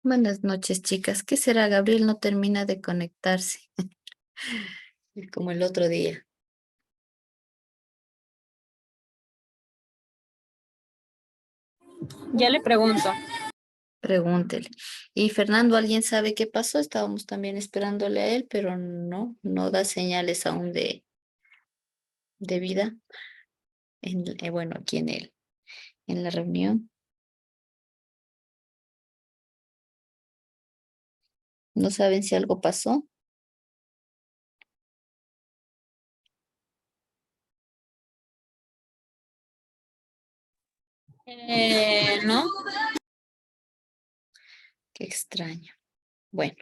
Buenas noches, chicas. ¿Qué será? Gabriel no termina de conectarse, como el otro día. Ya le pregunto. Pregúntele. Y Fernando, ¿alguien sabe qué pasó? Estábamos también esperándole a él, pero no da señales aún de vida. Bueno, aquí en la reunión. ¿No saben si algo pasó? ¿No? Qué extraño. Bueno,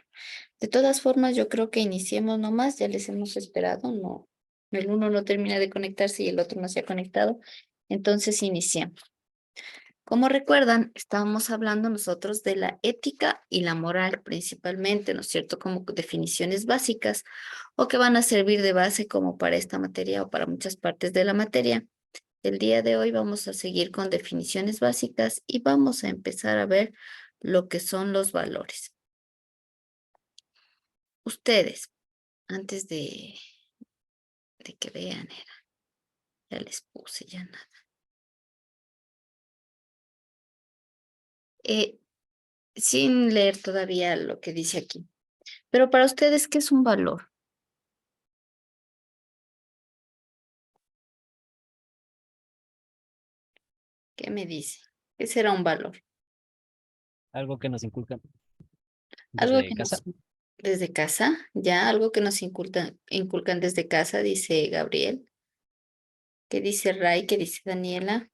de todas formas, yo creo que iniciemos nomás. Ya les hemos esperado. No, el uno no termina de conectarse y el otro no se ha conectado. Entonces, iniciamos. Como recuerdan, estábamos hablando nosotros de la ética y la moral principalmente, ¿no es cierto? Como definiciones básicas o que van a servir de base como para esta materia o para muchas partes de la materia. El día de hoy vamos a seguir con definiciones básicas y vamos a empezar a ver lo que son los valores. Ustedes, antes de que vean, ya les puse ya nada. Eh, Sin leer todavía lo que dice aquí. Pero para ustedes, ¿qué es un valor? ¿Qué me dice? ¿Qué será un valor? Algo que nos inculcan Algo desde que casa. nos, desde casa, ya, algo que nos inculcan desde casa, dice Gabriel. ¿Qué dice Ray? ¿Qué dice Daniela?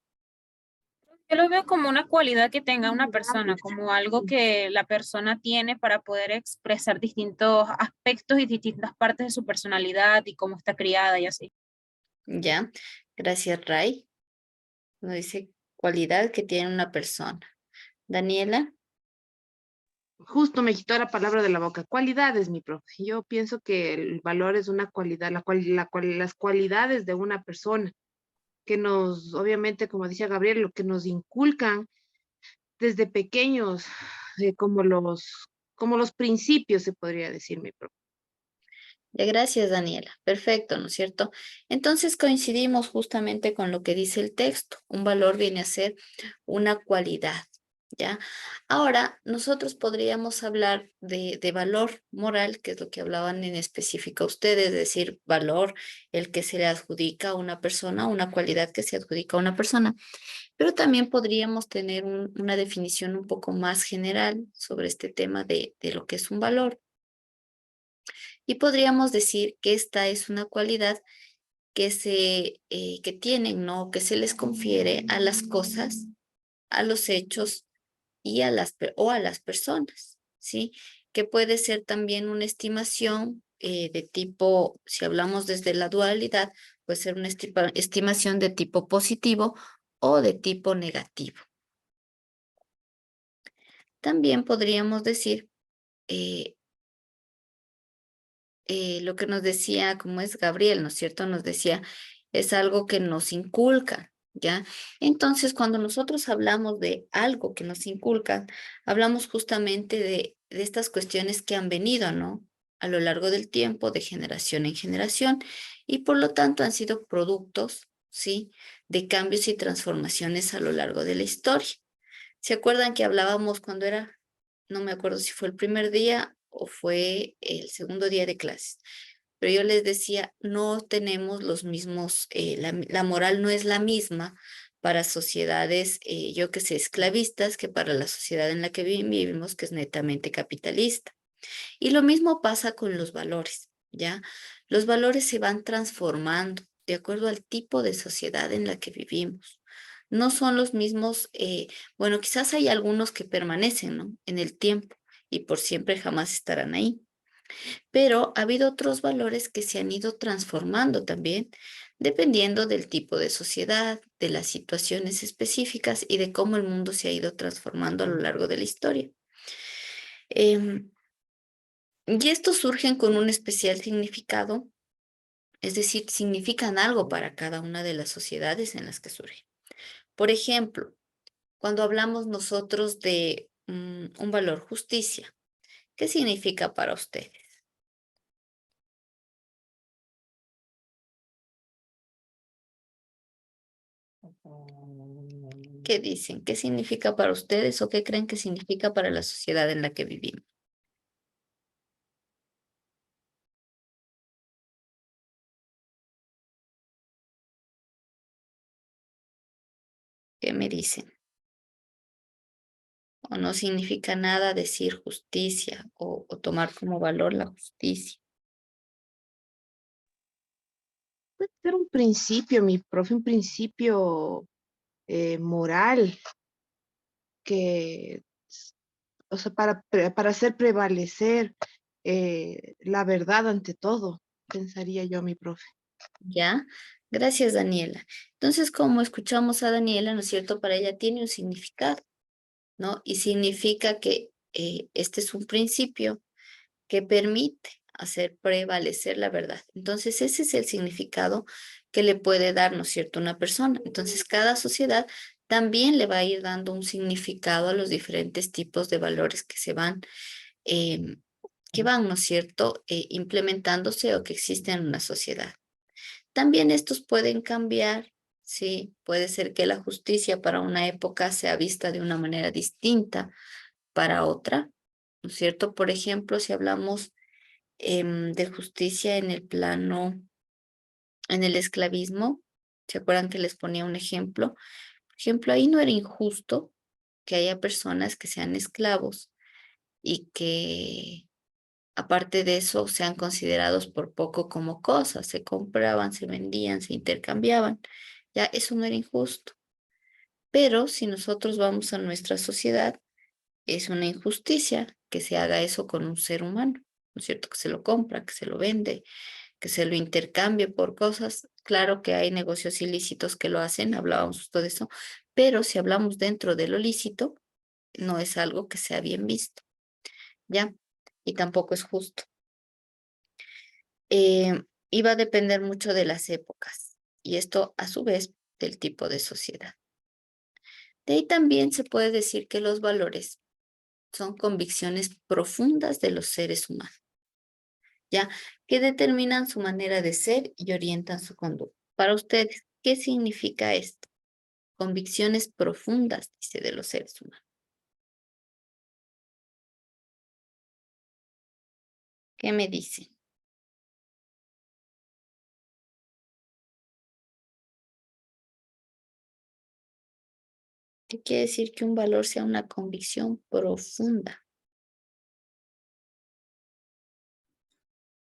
Yo lo veo como una cualidad que tenga una persona, como algo que la persona tiene para poder expresar distintos aspectos y distintas partes de su personalidad y cómo está criada y así. Ya, gracias Ray. Nos dice cualidad que tiene una persona. Daniela, Justo me quitó la palabra de la boca. Cualidades, mi profe. Yo pienso que el valor es una cualidad, las cualidades de una persona que nos, obviamente, como decía Gabriel, lo que nos inculcan desde pequeños, como los principios, se podría decir, mi profe. ya gracias Daniela. Perfecto, ¿no es cierto? Entonces coincidimos justamente con lo que dice el texto. Un valor viene a ser una cualidad. ¿Ya? Ahora, nosotros podríamos hablar de valor moral, que es lo que hablaban en específico ustedes, es decir, valor, el que se le adjudica a una persona, una cualidad que se adjudica a una persona, pero también podríamos tener una definición un poco más general sobre este tema de lo que es un valor. Y podríamos decir que esta es una cualidad que tienen, ¿no? Que se les confiere a las cosas, a los hechos y o a las personas, ¿sí? Que puede ser también una estimación de tipo, si hablamos desde la dualidad, puede ser una estimación de tipo positivo o de tipo negativo. También podríamos decir eh, lo que nos decía, como es Gabriel, ¿no es cierto? Nos decía, es algo que nos inculca, ¿ya? Entonces, cuando nosotros hablamos de algo que nos inculcan, hablamos justamente de estas cuestiones que han venido, ¿no? A lo largo del tiempo, de generación en generación, y por lo tanto han sido productos, ¿sí? De cambios y transformaciones a lo largo de la historia. ¿Se acuerdan que hablábamos cuando era, no me acuerdo si fue el primer día o fue el segundo día de clases? Pero yo les decía, no tenemos los mismos, la moral no es la misma para sociedades, yo que sé, esclavistas, que para la sociedad en la que vivimos, que es netamente capitalista. Y lo mismo pasa con los valores, ¿ya? Los valores se van transformando de acuerdo al tipo de sociedad en la que vivimos. No son los mismos, bueno, quizás hay algunos que permanecen, ¿no? En el tiempo y por siempre jamás estarán ahí. Pero ha habido otros valores que se han ido transformando también, dependiendo del tipo de sociedad, de las situaciones específicas y de cómo el mundo se ha ido transformando a lo largo de la historia. Em, y estos surgen con un especial significado, es decir, significan algo para cada una de las sociedades en las que surgen. Por ejemplo, cuando hablamos nosotros de un valor, justicia. ¿Qué significa para ustedes? ¿Qué dicen? ¿Qué significa para ustedes o qué creen que significa para la sociedad en la que vivimos? ¿Qué me dicen? ¿O no significa nada decir justicia o tomar como valor la justicia? Puede ser un principio, mi profe, un principio moral que, o sea, para hacer prevalecer la verdad ante todo, pensaría yo, mi profe. ¿Ya? Gracias, Daniela. Entonces, como escuchamos a Daniela, ¿no es cierto? Para ella tiene un significado, ¿no? Y significa que este es un principio que permite hacer prevalecer la verdad. Entonces, ese es el significado que le puede dar, ¿no es cierto?, una persona. Entonces, cada sociedad también le va a ir dando un significado a los diferentes tipos de valores em, que van, ¿no es cierto?, implementándose o que existen en una sociedad. También estos pueden cambiar, sí, puede ser que la justicia para una época sea vista de una manera distinta para otra, ¿no es cierto? Por ejemplo, si hablamos de justicia en el plano, en el esclavismo, ¿se acuerdan que les ponía un ejemplo? Por ejemplo, ahí no era injusto que haya personas que sean esclavos y que aparte de eso sean considerados por poco como cosas, se compraban, se vendían, se intercambiaban. Ya eso no era injusto. Pero si nosotros vamos a nuestra sociedad, es una injusticia que se haga eso con un ser humano, ¿no es cierto? Que se lo compra, que se lo vende, que se lo intercambie por cosas. Claro que hay negocios ilícitos que lo hacen, hablábamos justo de eso, pero si hablamos dentro de lo lícito, no es algo que sea bien visto, ¿ya? Y tampoco es justo. Iba a depender mucho de las épocas y esto a su vez del tipo de sociedad. De ahí también se puede decir que los valores son convicciones profundas de los seres humanos, ¿ya? Que determinan su manera de ser y orientan su conducta. Para ustedes, ¿qué significa esto? Convicciones profundas, dice, de los seres humanos. ¿Qué me dicen? ¿Qué quiere decir que un valor sea una convicción profunda?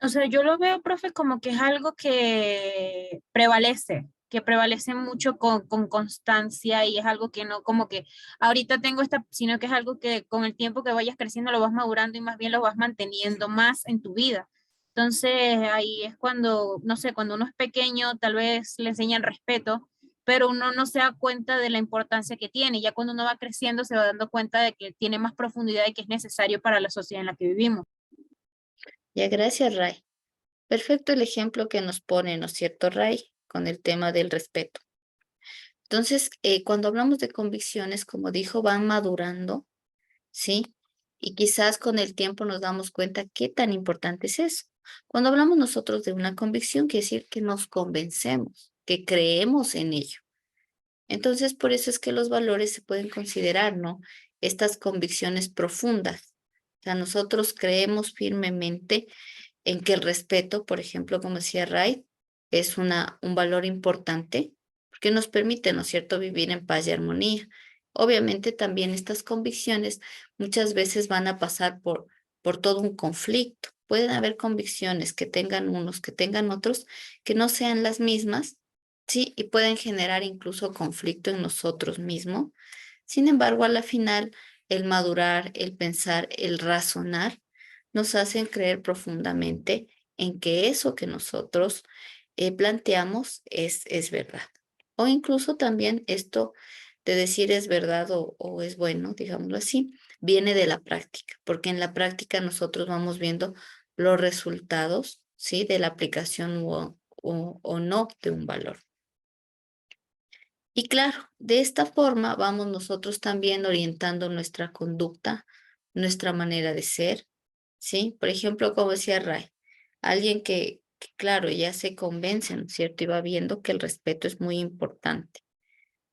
O sea, yo lo veo, profe, como que es algo que prevalece mucho con constancia y es algo que no como que ahorita tengo esta, sino que es algo que con el tiempo que vayas creciendo lo vas madurando y más bien lo vas manteniendo más en tu vida. Entonces ahí es cuando, no sé, cuando uno es pequeño, tal vez le enseñan respeto, pero uno no se da cuenta de la importancia que tiene. Ya cuando uno va creciendo se va dando cuenta de que tiene más profundidad y que es necesario para la sociedad en la que vivimos. Ya, gracias, Ray. Perfecto el ejemplo que nos pone, ¿no es cierto, Ray? Con el tema del respeto. Entonces, cuando hablamos de convicciones, como dijo, van madurando, ¿sí? Y quizás con el tiempo nos damos cuenta qué tan importante es eso. Cuando hablamos nosotros de una convicción, quiere decir que nos convencemos, que creemos en ello. Entonces, por eso es que los valores se pueden considerar, ¿no? Estas convicciones profundas. O sea, nosotros creemos firmemente en que el respeto, por ejemplo, como decía Ray, es un valor importante porque nos permite, ¿no es cierto?, vivir en paz y armonía. Obviamente también estas convicciones muchas veces van a pasar por todo un conflicto. Pueden haber convicciones que tengan unos, que tengan otros, que no sean las mismas, ¿sí? Y pueden generar incluso conflicto en nosotros mismos. Sin embargo, a la final, el madurar, el pensar, el razonar, nos hacen creer profundamente en que eso que nosotros planteamos es verdad. O incluso también esto de decir es verdad o es bueno, digámoslo así, viene de la práctica, porque en la práctica nosotros vamos viendo los resultados, ¿sí? De la aplicación o no de un valor. Y claro, de esta forma vamos nosotros también orientando nuestra conducta, nuestra manera de ser, ¿sí? Por ejemplo, como decía Ray, alguien que claro, ya se convence, ¿no es cierto? Y va viendo que el respeto es muy importante.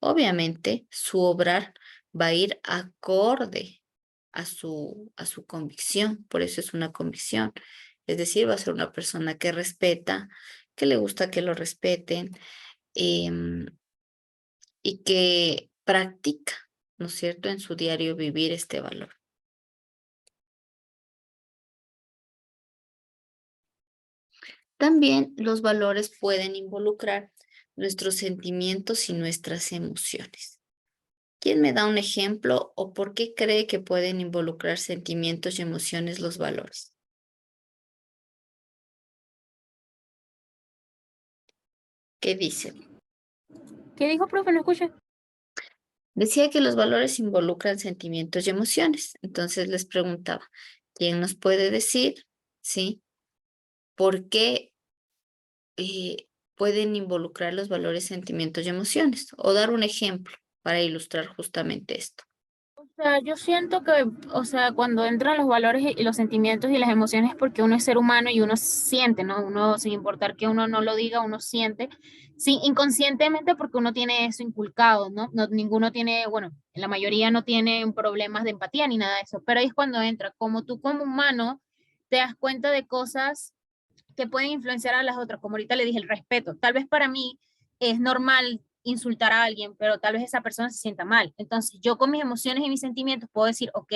Obviamente, su obrar va a ir acorde a su convicción, por eso es una convicción. Es decir, va a ser una persona que respeta, que le gusta que lo respeten, em, y que practica, ¿no es cierto?, en su diario vivir este valor. También los valores pueden involucrar nuestros sentimientos y nuestras emociones. ¿Quién me da un ejemplo o por qué cree que pueden involucrar sentimientos y emociones los valores? ¿Qué dicen? ¿Qué dijo, profe? No escuché. Decía que los valores involucran sentimientos y emociones. Entonces les preguntaba, ¿quién nos puede decir, sí, por qué pueden involucrar los valores, sentimientos y emociones? O dar un ejemplo para ilustrar justamente esto. O sea, yo siento que, o sea, cuando entran los valores y los sentimientos y las emociones, porque uno es ser humano y uno siente, ¿no? Uno, sin importar que uno no lo diga, uno siente, sí, inconscientemente porque uno tiene eso inculcado, ¿no? No, ninguno tiene, bueno, la mayoría no tienen problemas de empatía ni nada de eso, pero ahí es cuando entra, como tú como humano te das cuenta de cosas que pueden influenciar a las otras, como ahorita le dije, el respeto. Tal vez para mí es normal insultar a alguien, pero tal vez esa persona se sienta mal. Entonces, yo con mis emociones y mis sentimientos puedo decir, ok,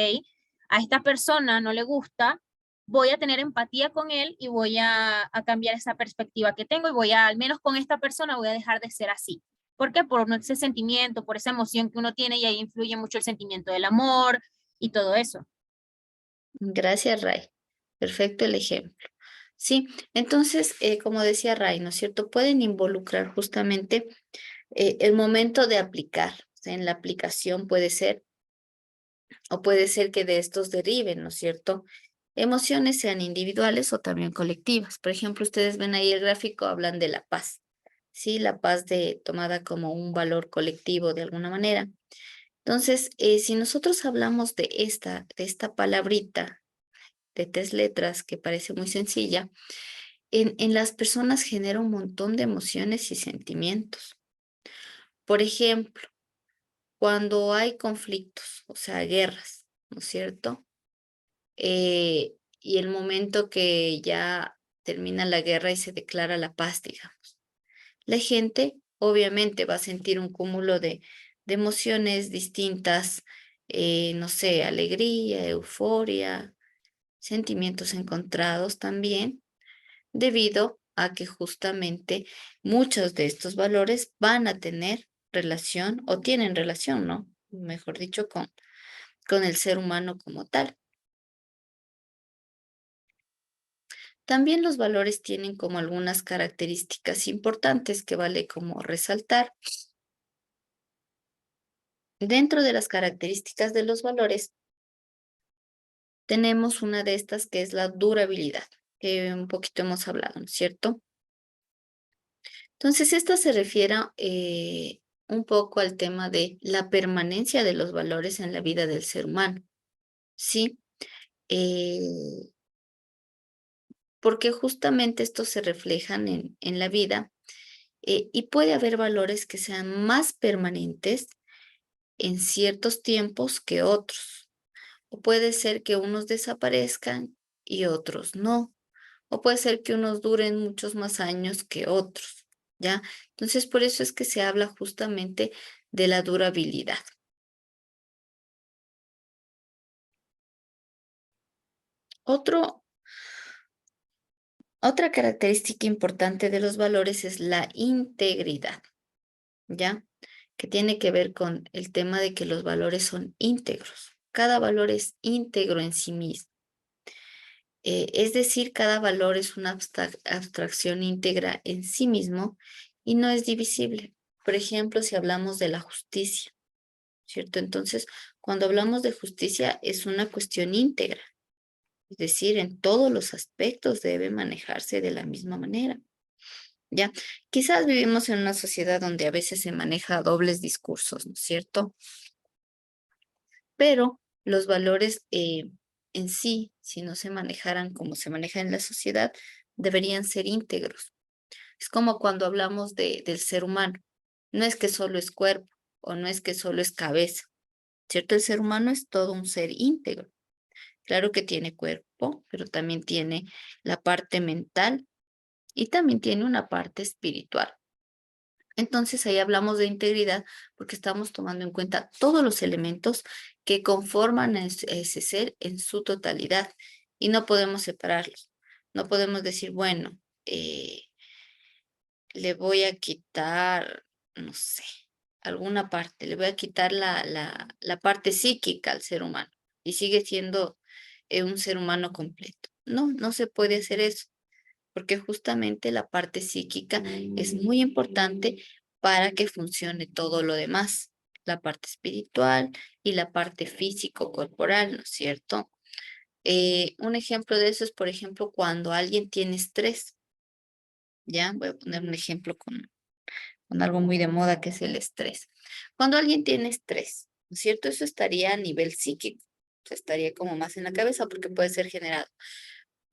a esta persona no le gusta, voy a tener empatía con él y voy a cambiar esa perspectiva que tengo y voy a, al menos con esta persona, voy a dejar de ser así. ¿Por qué? Por ese sentimiento, por esa emoción que uno tiene y ahí influye mucho el sentimiento del amor y todo eso. Gracias, Ray. Perfecto el ejemplo. Sí, entonces, como decía Ray, ¿no es cierto? Pueden involucrar justamente el momento de aplicar. O sea, en la aplicación puede ser, o puede ser que de estos deriven, ¿no es cierto? Emociones sean individuales o también colectivas. Por ejemplo, ustedes ven ahí el gráfico, hablan de la paz. Sí, la paz tomada como un valor colectivo de alguna manera. Entonces, si nosotros hablamos de esta palabrita de 3 letras que parece muy sencilla, en las personas genera un montón de emociones y sentimientos. Por ejemplo, cuando hay conflictos, o sea, guerras, ¿no es cierto? Y el momento que ya termina la guerra y se declara la paz, digamos. La gente obviamente va a sentir un cúmulo de emociones distintas, no sé, alegría, euforia, sentimientos encontrados también, debido a que justamente muchos de estos valores van a tener relación o tienen relación, ¿no? Mejor dicho, con el ser humano como tal. También los valores tienen como algunas características importantes que vale como resaltar. Dentro de las características de los valores, tenemos una de estas que es la durabilidad, que un poquito hemos hablado, ¿no es cierto? Entonces, esta se refiere un poco al tema de la permanencia de los valores en la vida del ser humano, ¿sí? Eh, porque justamente estos se reflejan en la vida y puede haber valores que sean más permanentes en ciertos tiempos que otros. O puede ser que unos desaparezcan y otros no. O puede ser que unos duren muchos más años que otros, ¿ya? Entonces, por eso es que se habla justamente de la durabilidad. Otra característica importante de los valores es la integridad, ¿ya? Que tiene que ver con el tema de que los valores son íntegros. Cada valor es íntegro en sí mismo. Es decir, cada valor es una abstracción íntegra en sí mismo y no es divisible. Por ejemplo, si hablamos de la justicia, ¿cierto? Entonces, cuando hablamos de justicia es una cuestión íntegra, es decir, en todos los aspectos debe manejarse de la misma manera. ¿ya? Quizás vivimos en una sociedad donde a veces se maneja dobles discursos, ¿no es cierto? Pero los valores en sí, si no se manejaran como se maneja en la sociedad, deberían ser íntegros. Es como cuando hablamos del ser humano. No es que solo es cuerpo o no es que solo es cabeza, ¿cierto? El ser humano es todo un ser íntegro. Claro que tiene cuerpo, pero también tiene la parte mental y también tiene una parte espiritual. Entonces ahí hablamos de integridad porque estamos tomando en cuenta todos los elementos que conforman ese ser en su totalidad y no podemos separarlos. No podemos decir, bueno, le voy a quitar, no sé, alguna parte, le voy a quitar la parte psíquica al ser humano y sigue siendo un ser humano completo. No, no se puede hacer eso porque justamente la parte psíquica es muy importante para que funcione todo lo demás, la parte espiritual y la parte físico-corporal, ¿no es cierto? Un ejemplo de eso es, por ejemplo, cuando alguien tiene estrés, ¿ya? Voy a poner un ejemplo con algo muy de moda que es el estrés. Cuando alguien tiene estrés, ¿no es cierto? Eso estaría a nivel psíquico, o sea, estaría como más en la cabeza porque puede ser generado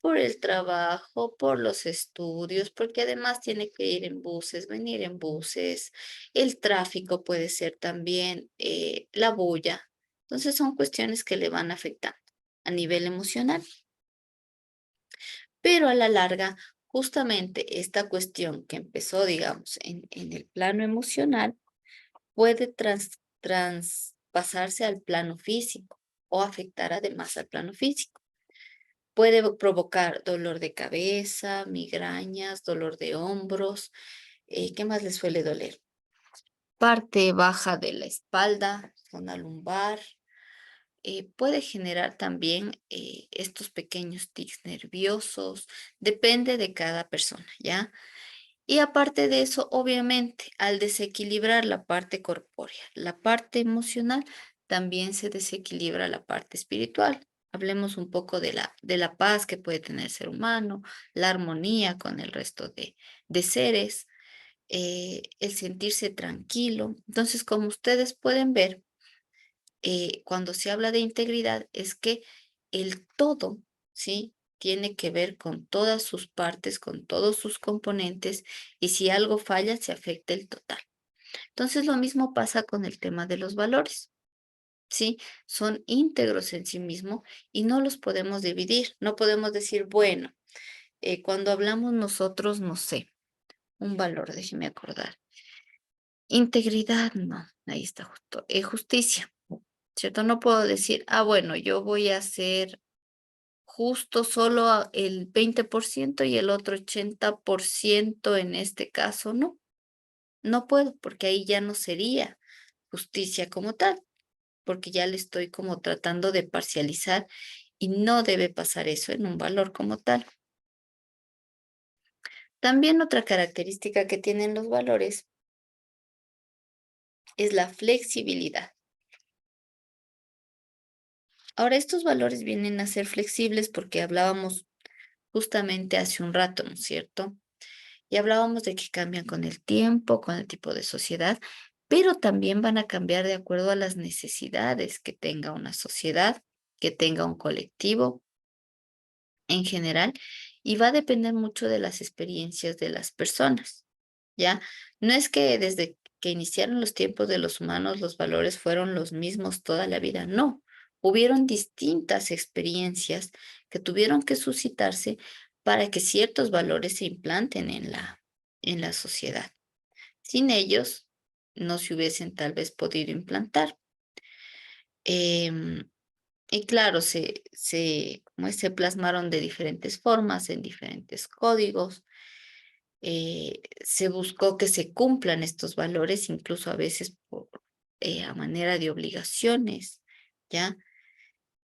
por el trabajo, por los estudios, porque además tiene que ir en buses, venir en buses, el tráfico puede ser también, la bulla. Entonces son cuestiones que le van afectando a nivel emocional. Pero a la larga, justamente esta cuestión que empezó, digamos, en el plano emocional, puede traspasarse al plano físico o afectar además al plano físico. Puede provocar dolor de cabeza, migrañas, dolor de hombros. ¿Qué más les suele doler? Parte baja de la espalda, zona lumbar. Puede generar también estos pequeños tics nerviosos. Depende de cada persona, ¿ya? Y aparte de eso, obviamente, al desequilibrar la parte corpórea, la parte emocional, también se desequilibra la parte espiritual. Hablemos un poco de la paz que puede tener el ser humano, la armonía con el resto de seres, el sentirse tranquilo. Entonces, como ustedes pueden ver, cuando se habla de integridad, es que el todo, ¿sí? Tiene que ver con todas sus partes, con todos sus componentes, y si algo falla, se afecta el total. Entonces, lo mismo pasa con el tema de los valores, ¿sí? Son íntegros en sí mismo y no los podemos dividir. No podemos decir, bueno, cuando hablamos nosotros, no sé, un valor, déjeme acordar. Integridad, no, ahí está justo. Justicia, ¿cierto? No puedo decir, bueno, yo voy a hacer justo solo el 20% y el otro 80% en este caso, no. No puedo, porque ahí ya no sería justicia como tal, porque ya le estoy como tratando de parcializar y no debe pasar eso en un valor como tal. También otra característica que tienen los valores es la flexibilidad. Ahora, estos valores vienen a ser flexibles porque hablábamos justamente hace un rato, ¿no es cierto? Y hablábamos de que cambian con el tiempo, con el tipo de sociedad, pero también van a cambiar de acuerdo a las necesidades que tenga una sociedad, que tenga un colectivo en general, y va a depender mucho de las experiencias de las personas, ¿ya? No es que desde que iniciaron los tiempos de los humanos los valores fueron los mismos toda la vida, no. Hubieron distintas experiencias que tuvieron que suscitarse para que ciertos valores se implanten en la sociedad. Sin ellos, no se hubiesen tal vez podido implantar. Em, y claro, como se plasmaron de diferentes formas, en diferentes códigos. Se buscó que se cumplan estos valores, incluso a veces a manera de obligaciones, ¿ya?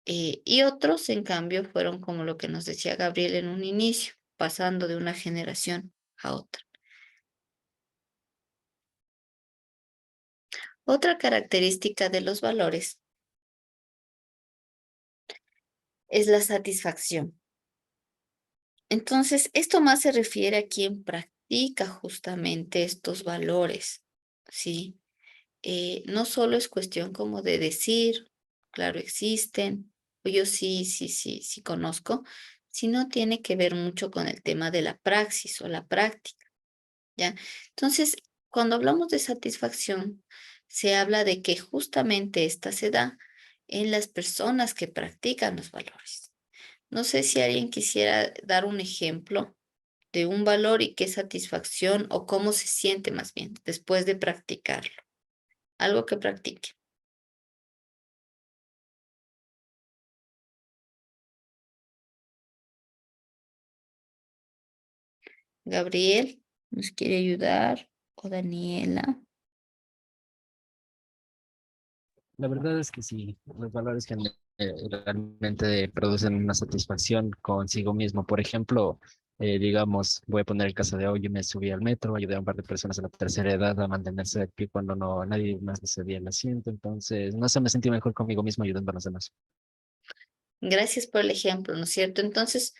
Y otros, en cambio, fueron como lo que nos decía Gabriel en un inicio, pasando de una generación a otra. Otra característica de los valores es la satisfacción. Entonces, esto más se refiere a quién practica justamente estos valores, ¿sí? No solo es cuestión como de decir, claro, existen, o yo sí conozco, sino tiene que ver mucho con el tema de la praxis o la práctica, ¿ya? Entonces, cuando hablamos de satisfacción, se habla de que justamente esta se da en las personas que practican los valores. No sé si alguien quisiera dar un ejemplo de un valor y qué satisfacción o cómo se siente más bien después de practicarlo. Algo que practique. Gabriel, ¿nos quiere ayudar? O Daniela. La verdad es que sí, los valores que realmente producen una satisfacción consigo mismo. Por ejemplo, digamos, voy a poner el caso de hoy, yo me subí al metro, ayudé a un par de personas de la tercera edad a mantenerse de pie cuando no nadie más le cedía el asiento. Entonces, no sé, me sentí mejor conmigo mismo ayudando a los demás. Gracias por el ejemplo, ¿no es cierto? Entonces,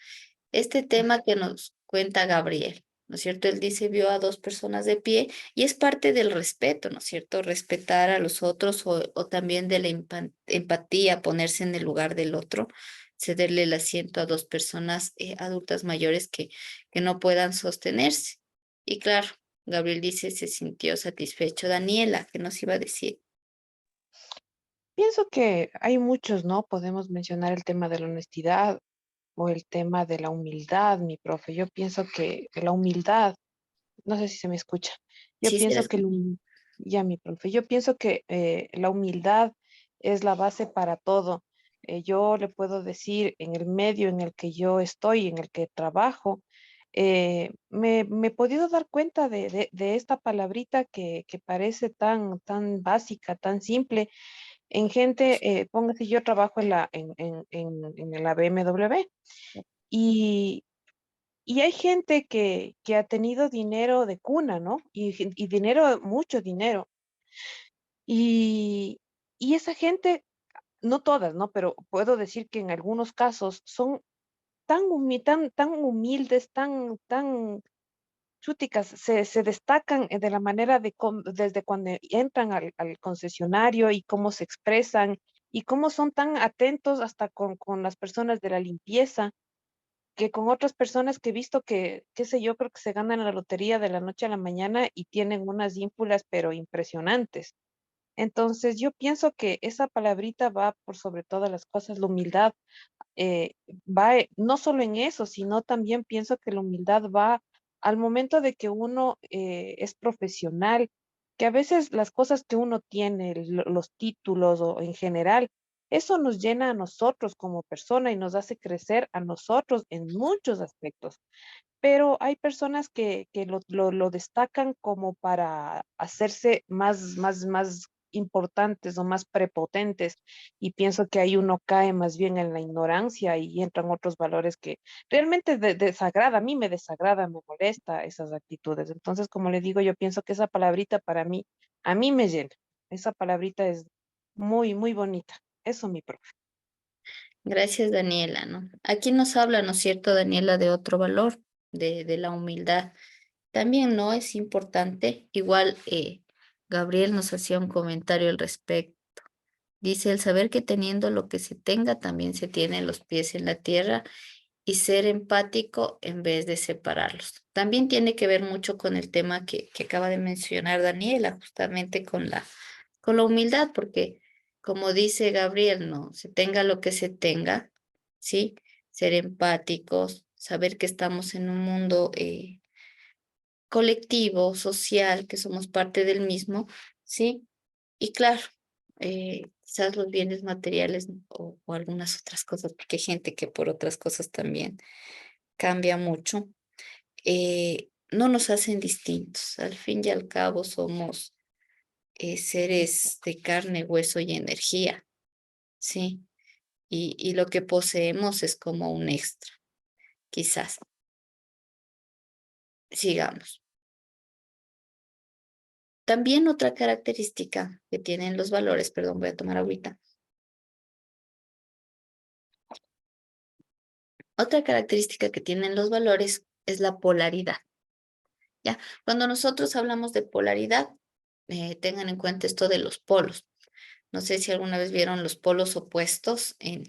este tema que nos cuenta Gabriel, ¿no es cierto? Él dice, vio a dos personas de pie y es parte del respeto, ¿no es cierto? Respetar a los otros o también de la empatía, ponerse en el lugar del otro, cederle el asiento a dos personas adultas mayores que no puedan sostenerse. Y claro, Gabriel dice, se sintió satisfecho. Daniela, ¿qué nos iba a decir? Pienso que hay muchos, ¿no? Podemos mencionar el tema de la honestidad o el tema de la humildad, mi profe. Yo pienso que la humildad, no sé si se me escucha, yo Sí, sí, pienso que, ya mi profe, yo pienso que la humildad es la base para todo. Yo le puedo decir, en el medio en el que yo estoy, en el que trabajo, me he podido dar cuenta de esta palabrita que parece tan básica, tan simple en gente, póngase, yo trabajo en la BMW y, y hay gente que ha tenido dinero de cuna, ¿no? Y dinero, mucho dinero. Y, y esa gente, no todas, ¿no? Pero puedo decir que en algunos casos son tan humildes, tan chúticas, se destacan de la manera desde cuando entran al concesionario y cómo se expresan y cómo son tan atentos hasta con las personas de la limpieza, que con otras personas que he visto que, qué sé yo, creo que se ganan la lotería de la noche a la mañana y tienen unas ínfulas, pero impresionantes. Entonces, yo pienso que esa palabrita va por sobre todas las cosas, la humildad eh, va no solo en eso, sino también pienso que la humildad va al momento de que uno es profesional, que a veces las cosas que uno tiene, los títulos o en general, eso nos llena a nosotros como persona y nos hace crecer a nosotros en muchos aspectos, pero hay personas que lo destacan como para hacerse más importantes o más prepotentes y pienso que ahí uno cae más bien en la ignorancia y entran otros valores que realmente desagrada, a mí me desagrada, me molesta esas actitudes. Entonces, como le digo, yo pienso que esa palabrita para mí, a mí me llena. Esa palabrita es muy bonita. Eso, mi profe. Gracias, Daniela, ¿no? Aquí nos habla, ¿no es cierto, Daniela, de otro valor, de la humildad. También, ¿no? Es importante, igual Gabriel nos hacía un comentario al respecto. Dice, el saber que teniendo lo que se tenga, también se tienen los pies en la tierra y ser empático en vez de separarlos. También tiene que ver mucho con el tema que acaba de mencionar Daniela, justamente con la humildad, porque como dice Gabriel, no, se tenga lo que se tenga, ¿sí? Ser empáticos, saber que estamos en un mundo colectivo, social, que somos parte del mismo, ¿sí? Y claro, quizás los bienes materiales o algunas otras cosas, porque hay gente que por otras cosas también cambia mucho, no nos hacen distintos. Al fin y al cabo somos seres de carne, hueso y energía, ¿sí? Y lo que poseemos es como un extra, quizás. Sigamos. También otra característica que tienen los valores, perdón, voy a tomar agüita. Otra característica que tienen los valores es la polaridad. ¿ya? Cuando nosotros hablamos de polaridad, tengan en cuenta esto de los polos. No sé si alguna vez vieron los polos opuestos en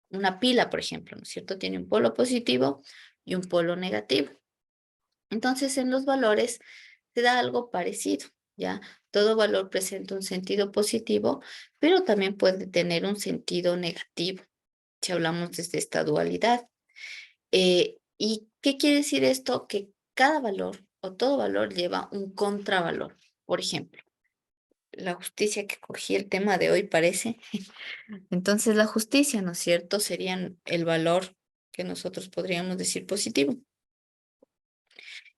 una pila, por ejemplo, ¿no es cierto? Tiene un polo positivo y un polo negativo. Entonces, en los valores se da algo parecido, ¿ya? Todo valor presenta un sentido positivo, pero también puede tener un sentido negativo, si hablamos desde esta dualidad. ¿Y qué quiere decir esto? Que cada valor o todo valor lleva un contravalor. Por ejemplo, la justicia que cogí el tema de hoy parece. Entonces, la justicia, ¿no es cierto? Sería el valor que nosotros podríamos decir positivo.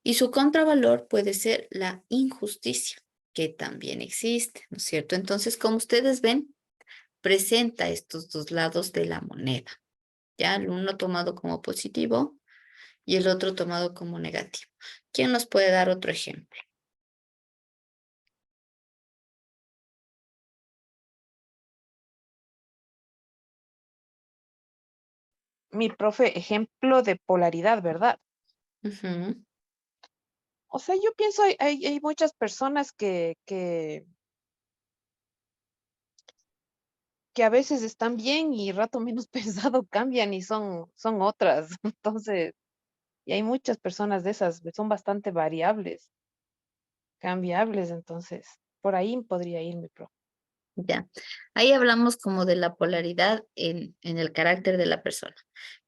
Y su contravalor puede ser la injusticia, que también existe, ¿no es cierto? Entonces, como ustedes ven, presenta estos dos lados de la moneda, ¿ya? El uno tomado como positivo y el otro tomado como negativo. ¿Quién nos puede dar otro ejemplo? Mi profe, ejemplo de polaridad, ¿verdad? Ujú. O sea, yo pienso, hay muchas personas que a veces están bien y rato menos pensado cambian y son otras. Entonces, y hay muchas personas de esas, son bastante variables, cambiables, entonces, por ahí podría ir mi profe. Ya, ahí hablamos como de la polaridad en el carácter de la persona.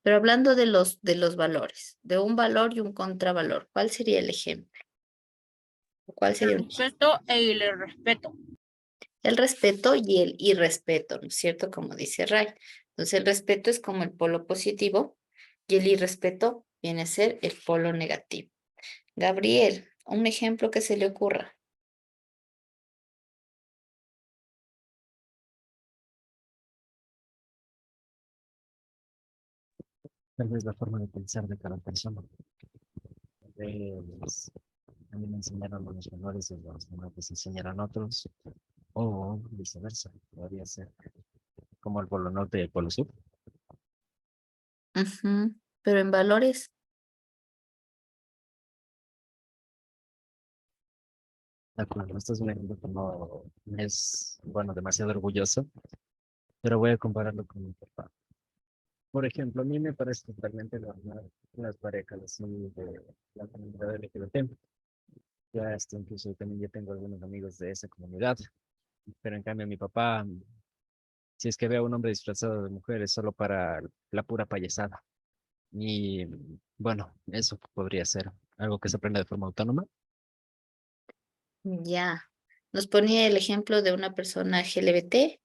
Pero hablando de los valores, de un valor y un contravalor, ¿cuál sería el ejemplo? ¿Cuál sería El un ejemplo? respeto e el respeto. El respeto y el irrespeto, ¿no es cierto? Como dice Ray. Entonces, el respeto es como el polo positivo y el irrespeto viene a ser el polo negativo. Gabriel, un ejemplo que se le ocurra. Tal vez la forma de pensar de cada persona. Pues, a mí me enseñaron los valores y los demás les enseñaron otros, o viceversa, podría ser como el polo norte y el polo sur. Ujú. Pero en valores, De acuerdo, esto es un ejemplo que no es, bueno, demasiado orgulloso, pero voy a compararlo con mi papá. Por ejemplo, a mí me parece totalmente normal las parejas así de la comunidad LGBT. Ya incluso también yo tengo algunos amigos de esa comunidad, pero en cambio mi papá, si es que ve a un hombre disfrazado de mujer, es solo para la pura payasada. Y bueno, eso podría ser algo que se aprende de forma autónoma. ya. Nos ponía el ejemplo de una persona LGBT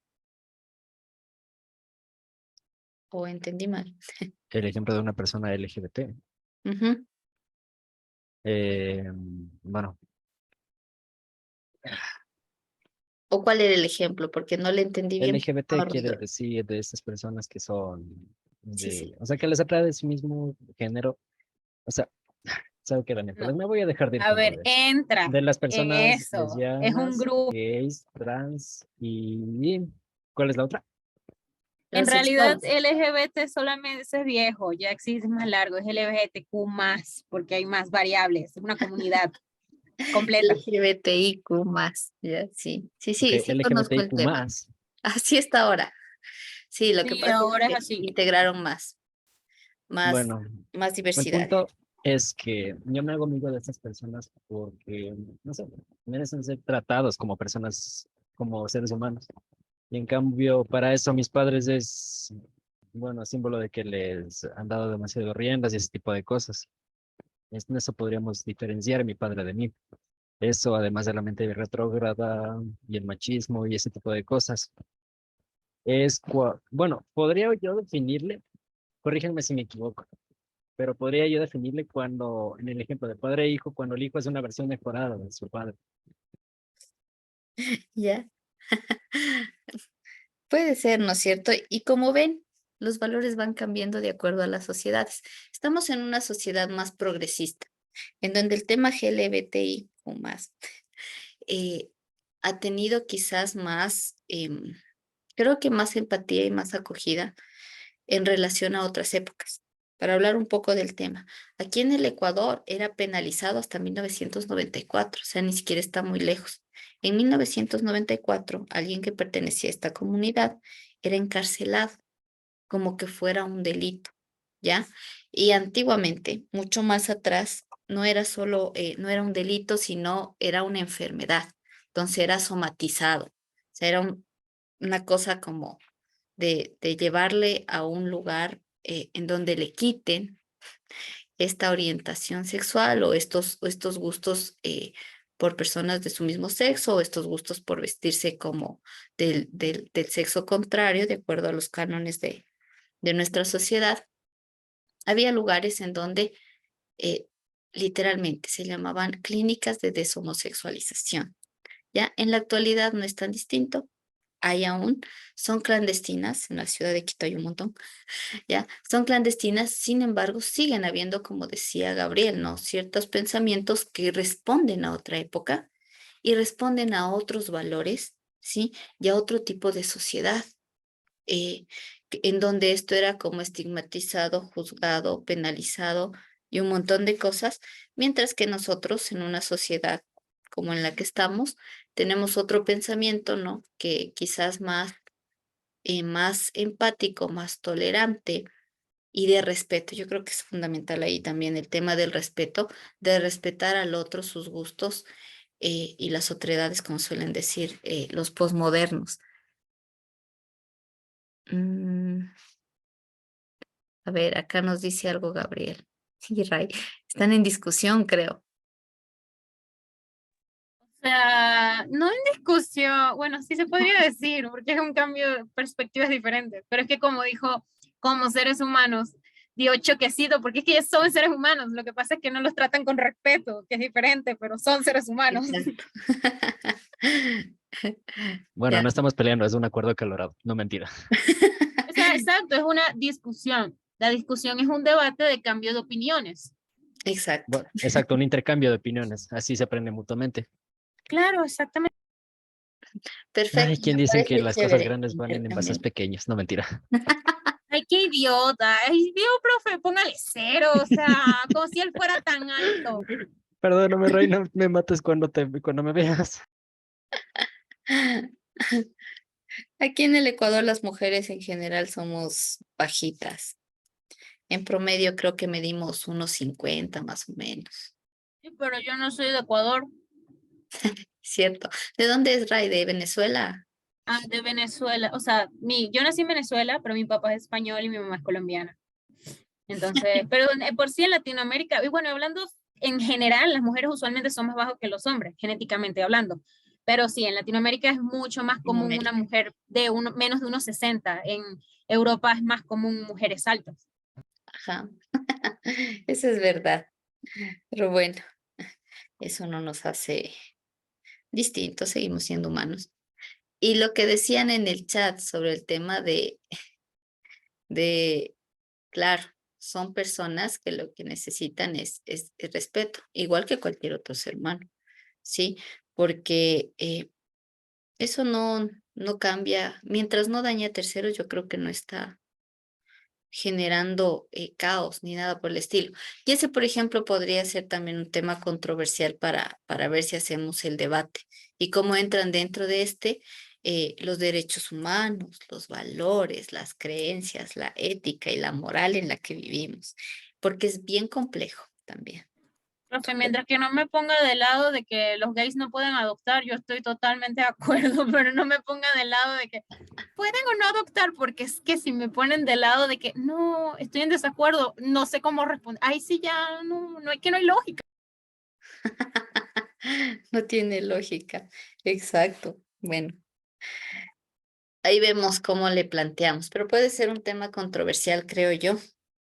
o entendí mal. El ejemplo de una persona LGBT. Ujú. Eh, bueno, ¿O cuál era el ejemplo? Porque no le entendí bien. LGBT No quiere recuerdo. decir de estas personas que son Sí, sí. o sea, que les atrae de su mismo género. O sea, ¿sabe qué, Daniel? No. Me voy a dejar de ir A con ver, todo esto. entra De las en personas eso. Es un lesbianas, grupo. gays, trans y ¿cuál es la otra? En realidad, Transexuales. LGBT solamente es viejo, ya existe más largo, es LGBTQ más, porque hay más variables, es una comunidad completa. LGBTIQ más. Ya, sí. Sí, Ok, sí, sí conozco el LGBTIQ tema. más. Así está ahora. Sí, lo que Sí, pasa es ahora es que así. integraron más, Bueno, más el diversidad. punto es que yo me hago amigo de estas personas porque, no sé, merecen ser tratados como personas, como seres humanos. Y en cambio, para eso mis padres es, bueno, símbolo de que les han dado demasiado riendas y ese tipo de cosas. En eso podríamos diferenciar a mi padre de mí. Eso, además de la mente retrógrada y el machismo y ese tipo de cosas. Bueno, podría yo definirle, corrígenme si me equivoco, pero podría yo definirle cuando, en el ejemplo de padre e hijo, cuando el hijo es una versión mejorada de su padre. Ya. Puede ser, ¿no es cierto? Y como ven, los valores van cambiando de acuerdo a las sociedades. Estamos en una sociedad más progresista, en donde el tema LGBTIQ más eh, ha tenido quizás más, creo que más empatía y más acogida en relación a otras épocas. para hablar un poco del tema. Aquí en el Ecuador era penalizado hasta 1994, o sea, ni siquiera está muy lejos. En 1994, alguien que pertenecía a esta comunidad era encarcelado como que fuera un delito, ¿ya? Y antiguamente, mucho más atrás, no era solo, no era un delito, sino era una enfermedad. Entonces era somatizado. O sea, era una cosa como de llevarle a un lugar en donde le quiten esta orientación sexual o estos gustos por personas de su mismo sexo o estos gustos por vestirse como del sexo contrario, de acuerdo a los cánones de nuestra sociedad. Había lugares en donde eh, literalmente se llamaban clínicas de deshomosexualización. Ya en la actualidad no es tan distinto. Hay aún, son clandestinas, en la ciudad de Quito hay un montón, ya, son clandestinas, sin embargo, siguen habiendo, como decía Gabriel, ¿no? Ciertos pensamientos que responden a otra época y responden a otros valores, ¿sí? Y a otro tipo de sociedad, eh, en donde esto era como estigmatizado, juzgado, penalizado y un montón de cosas, mientras que nosotros en una sociedad como en la que estamos, tenemos otro pensamiento, ¿no? Que quizás más empático, más tolerante y de respeto. Yo creo que es fundamental ahí también el tema del respeto, de respetar al otro, sus gustos y las otredades, como suelen decir los posmodernos. Mm, a ver, acá nos dice algo Gabriel y Ray. Están en discusión, creo. O sea, no en discusión, bueno, sí se podría decir, porque es un cambio de perspectivas diferentes, pero es que como dijo, como seres humanos, dio choquecito, porque es que ya son seres humanos, lo que pasa es que no los tratan con respeto, que es diferente, pero son seres humanos. Exacto. Bueno, Ya, no estamos peleando, es un acuerdo acalorado, no mentira. O sea, exacto, es una discusión. La discusión es un debate de cambio de opiniones. exacto. Bueno, exacto, un intercambio de opiniones, así se aprende mutuamente. Claro, exactamente. Ay, Perfecto, ¿quién me dicen que parece las cosas chévere grandes van en envases intercambiar. pequeños? No mentira. Ay, qué idiota. Ay, Dios, profe, póngale cero, o sea, como si él fuera tan alto. Perdóname, Rey, no me mates cuando me veas. Aquí en el Ecuador las mujeres en general somos bajitas. En promedio creo que medimos unos 50 más o menos, Sí, pero yo no soy de Ecuador, ¿cierto? ¿De dónde es Ray? ¿De Venezuela? de Venezuela. O sea, yo nací en Venezuela, pero mi papá es español y mi mamá es colombiana. Entonces, pero por sí en Latinoamérica, y bueno, hablando en general, las mujeres usualmente son más bajos que los hombres, genéticamente hablando. Pero sí, en Latinoamérica es mucho más común una Latinoamérica. mujer de menos de 1,60. En Europa es más común mujeres altas. Ajá. Eso es verdad. Pero bueno, eso no nos hace distintos, seguimos siendo humanos. Y lo que decían en el chat sobre el tema de claro, son personas que lo que necesitan es respeto, igual que cualquier otro ser humano, ¿sí? Porque eso no cambia, mientras no dañe a terceros, yo creo que no está generando caos ni nada por el estilo. Y ese, por ejemplo, podría ser también un tema controversial para ver si hacemos el debate y cómo entran dentro de este los derechos humanos, los valores, las creencias, la ética y la moral en la que vivimos, porque es bien complejo también. Profe, mientras que no me ponga del lado de que los gays no pueden adoptar, yo estoy totalmente de acuerdo, pero no me ponga del lado de que pueden o no adoptar, porque es que si me ponen del lado de que no, estoy en desacuerdo, no sé cómo responder. Ahí sí ya no hay que no hay lógica. No tiene lógica. Exacto. Bueno, ahí vemos cómo le planteamos, pero puede ser un tema controversial, creo yo,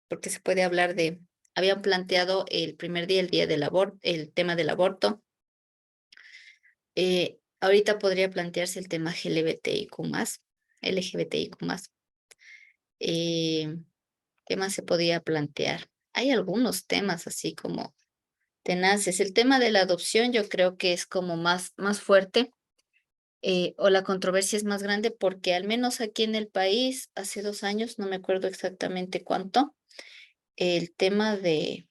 porque se puede hablar habían planteado el primer día, el día del aborto, el tema del aborto. Ahorita podría plantearse el tema LGBTIQ+. Eh, ¿Qué más se podía plantear? Hay algunos temas así como tenaces. El tema de la adopción yo creo que es como más fuerte o la controversia es más grande porque al menos aquí en el país, hace 2 años, no me acuerdo exactamente cuánto, el tema de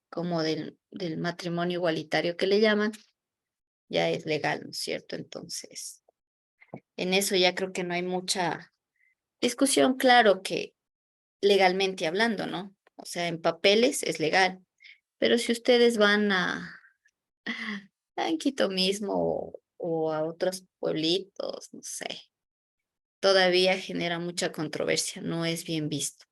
como del matrimonio igualitario que le llaman, ya es legal, ¿no es cierto? Entonces, en eso ya creo que no hay mucha discusión, claro que legalmente hablando, ¿no? O sea, en papeles es legal, pero si ustedes van a Quito mismo o a otros pueblitos, no sé, todavía genera mucha controversia, no es bien visto.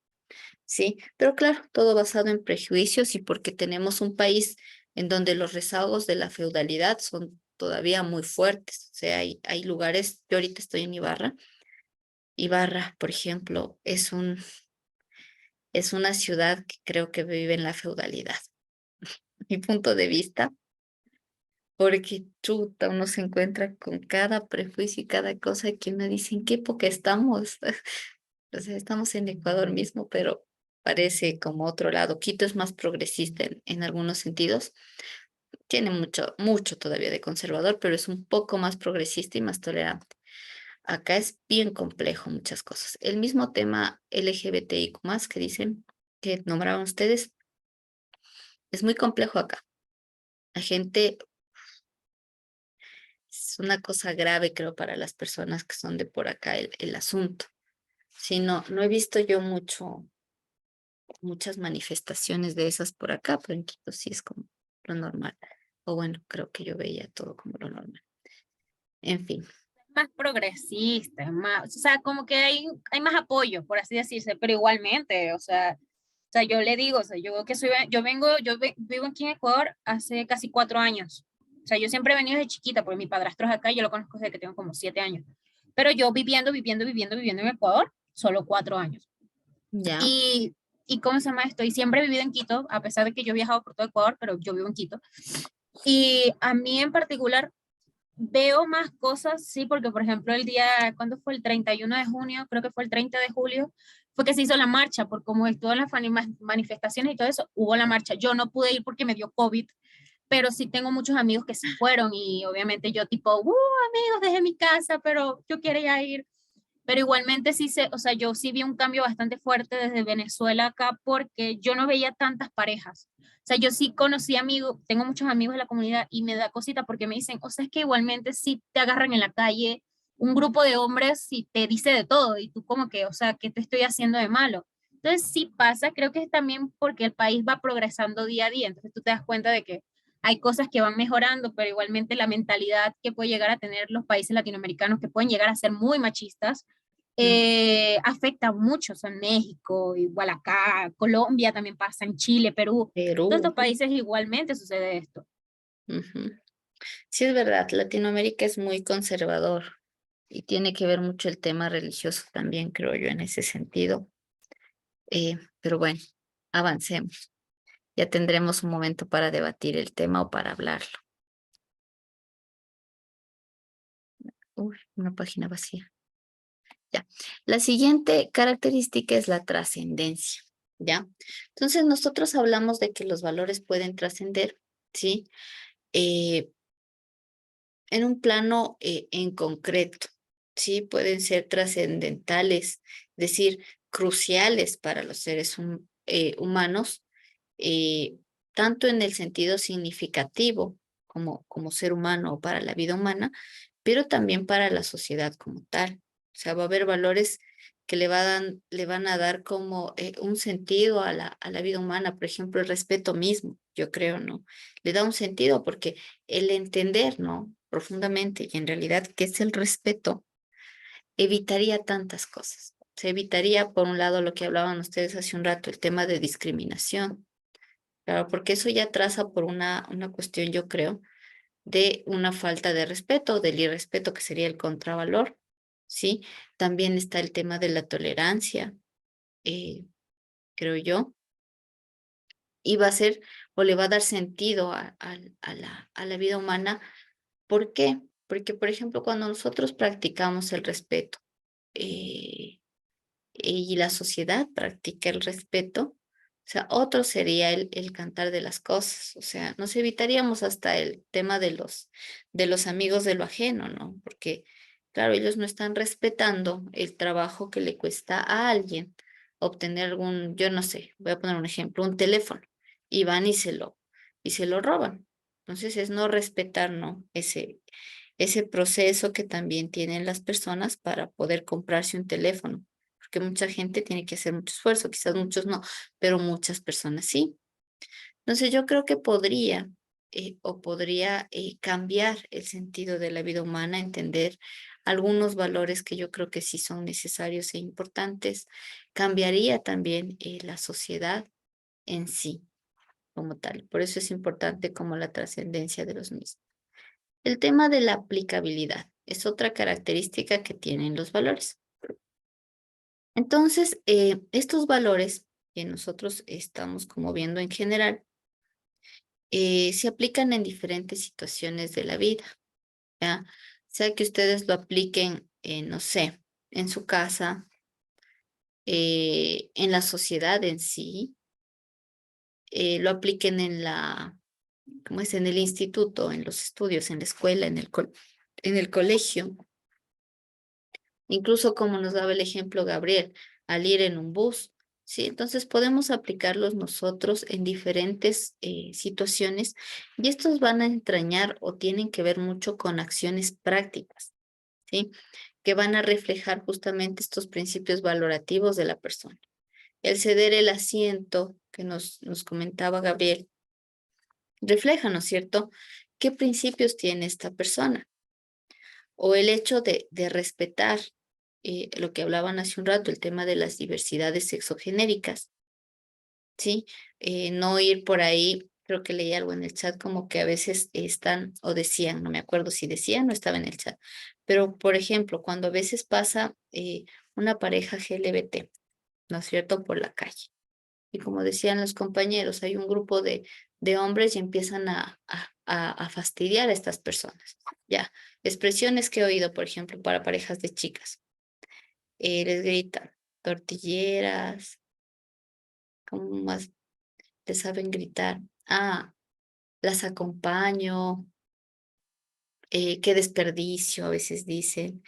Sí, pero claro, todo basado en prejuicios y porque tenemos un país en donde los rezagos de la feudalidad son todavía muy fuertes. O sea, hay lugares, yo ahorita estoy en Ibarra. Ibarra, por ejemplo, es una ciudad que creo que vive en la feudalidad. Mi punto de vista, porque chuta, uno se encuentra con cada prejuicio y cada cosa que uno dice, ¿en qué época estamos? O sea, estamos en Ecuador mismo, pero parece como otro lado. Quito es más progresista en algunos sentidos. Tiene mucho, mucho todavía de conservador, pero es un poco más progresista y más tolerante. Acá es bien complejo muchas cosas. El mismo tema LGBTIQ+, que dicen, que nombraban ustedes, es muy complejo acá. La gente, es una cosa grave, creo, para las personas que son de por acá el asunto. Sí, no he visto yo muchas manifestaciones de esas por acá, pero en Quito sí es como lo normal. O bueno, creo que yo veía todo como lo normal. En fin, Más progresista, es más, o sea, como que hay más apoyo, por así decirse, pero igualmente, o sea, yo le digo, o sea, yo que soy, vivo aquí en Ecuador hace casi 4 años. O sea, yo siempre he venido desde chiquita, porque mi padrastro es acá y yo lo conozco desde que tengo como 7 años. Pero yo viviendo en Ecuador, solo 4 años. ya, Y ¿cómo se llama esto? Y siempre he vivido en Quito, a pesar de que yo he viajado por todo Ecuador, pero yo vivo en Quito. Y a mí en particular veo más cosas, sí, porque por ejemplo el día, ¿cuándo fue? El 31 de junio, creo que fue el 30 de julio, fue que se hizo la marcha, por como todas las manifestaciones y todo eso, hubo la marcha. Yo no pude ir porque me dio COVID, pero sí tengo muchos amigos que sí fueron y obviamente yo tipo, amigos, desde mi casa, pero yo quería ir. Pero igualmente sí o sea, yo sí vi un cambio bastante fuerte desde Venezuela acá porque yo no veía tantas parejas. O sea, yo sí conocí amigos, tengo muchos amigos de la comunidad y me da cosita porque me dicen, o sea, es que igualmente sí te agarran en la calle un grupo de hombres y te dice de todo y tú como que, o sea, ¿qué te estoy haciendo de malo? Entonces sí pasa, creo que es también porque el país va progresando día a día, entonces tú te das cuenta de que hay cosas que van mejorando, pero igualmente la mentalidad que puede llegar a tener los países latinoamericanos que pueden llegar a ser muy machistas, mm, afecta mucho, o sea, en México, igual acá, Colombia también pasa, en Chile, Perú, todos Perú. estos países igualmente sucede esto. Ujú. Sí, es verdad, Latinoamérica es muy conservador y tiene que ver mucho el tema religioso también, creo yo, en ese sentido. Pero bueno, avancemos. Ya tendremos un momento para debatir el tema o para hablarlo. Uy, una página vacía. Ya. La siguiente característica es la trascendencia, ¿ya? Entonces, nosotros hablamos de que los valores pueden trascender, ¿sí? Eh, en un plano en concreto, ¿sí? Pueden ser trascendentales, es decir, cruciales para los seres humanos, eh, tanto en el sentido significativo como ser humano o para la vida humana, pero también para la sociedad como tal. O sea, va a haber valores que le van a dar como un sentido a la vida humana, por ejemplo, el respeto mismo, yo creo, ¿no? Le da un sentido porque el entender, ¿no? Profundamente y en realidad qué es el respeto, evitaría tantas cosas. Se evitaría, por un lado, lo que hablaban ustedes hace un rato, el tema de discriminación. Claro, porque eso ya traza por una cuestión, yo creo, de una falta de respeto, del irrespeto, que sería el contravalor, ¿sí? También está el tema de la tolerancia, eh, creo yo, y va a ser o le va a dar sentido a la vida humana. ¿Por qué? Porque, por ejemplo, cuando nosotros practicamos el respeto y la sociedad practica el respeto, o sea, otro sería el cantar de las cosas, o sea, nos evitaríamos hasta el tema de los amigos de lo ajeno, ¿no? Porque, claro, ellos no están respetando el trabajo que le cuesta a alguien obtener algún, yo no sé, voy a poner un ejemplo, un teléfono, y van y se lo roban. Entonces es no respetar, ¿no? Ese proceso que también tienen las personas para poder comprarse un teléfono, porque mucha gente tiene que hacer mucho esfuerzo, quizás muchos no, pero muchas personas sí. Entonces yo creo que podría cambiar el sentido de la vida humana, entender algunos valores que yo creo que sí son necesarios e importantes. Cambiaría también la sociedad en sí como tal. Por eso es importante como la trascendencia de los mismos. El tema de la aplicabilidad es otra característica que tienen los valores. Entonces, estos valores que nosotros estamos como viendo en general, se aplican en diferentes situaciones de la vida, ¿ya? Sea que ustedes lo apliquen, no sé, en su casa, en la sociedad en sí, lo apliquen ¿cómo es? En el instituto, en los estudios, en la escuela, en el colegio. Incluso como nos daba el ejemplo Gabriel, al ir en un bus, ¿sí? Entonces podemos aplicarlos nosotros en diferentes situaciones y estos van a entrañar o tienen que ver mucho con acciones prácticas, ¿sí? Que van a reflejar justamente estos principios valorativos de la persona. El ceder el asiento que nos comentaba Gabriel, refleja, ¿no es cierto? ¿Qué principios tiene esta persona? O el hecho de respetar lo que hablaban hace un rato, el tema de las diversidades sexogenéricas, ¿sí? No ir por ahí, creo que leí algo en el chat como que a veces están o decían, no me acuerdo si decían o estaba en el chat, pero por ejemplo, cuando a veces pasa una pareja LGBT, ¿no es cierto?, por la calle. Y como decían los compañeros, hay un grupo de hombres y empiezan a fastidiar a estas personas. Ya, expresiones que he oído, por ejemplo, para parejas de chicas. Les gritan, tortilleras, ¿cómo más les saben gritar? Ah, las acompaño, qué desperdicio, a veces dicen,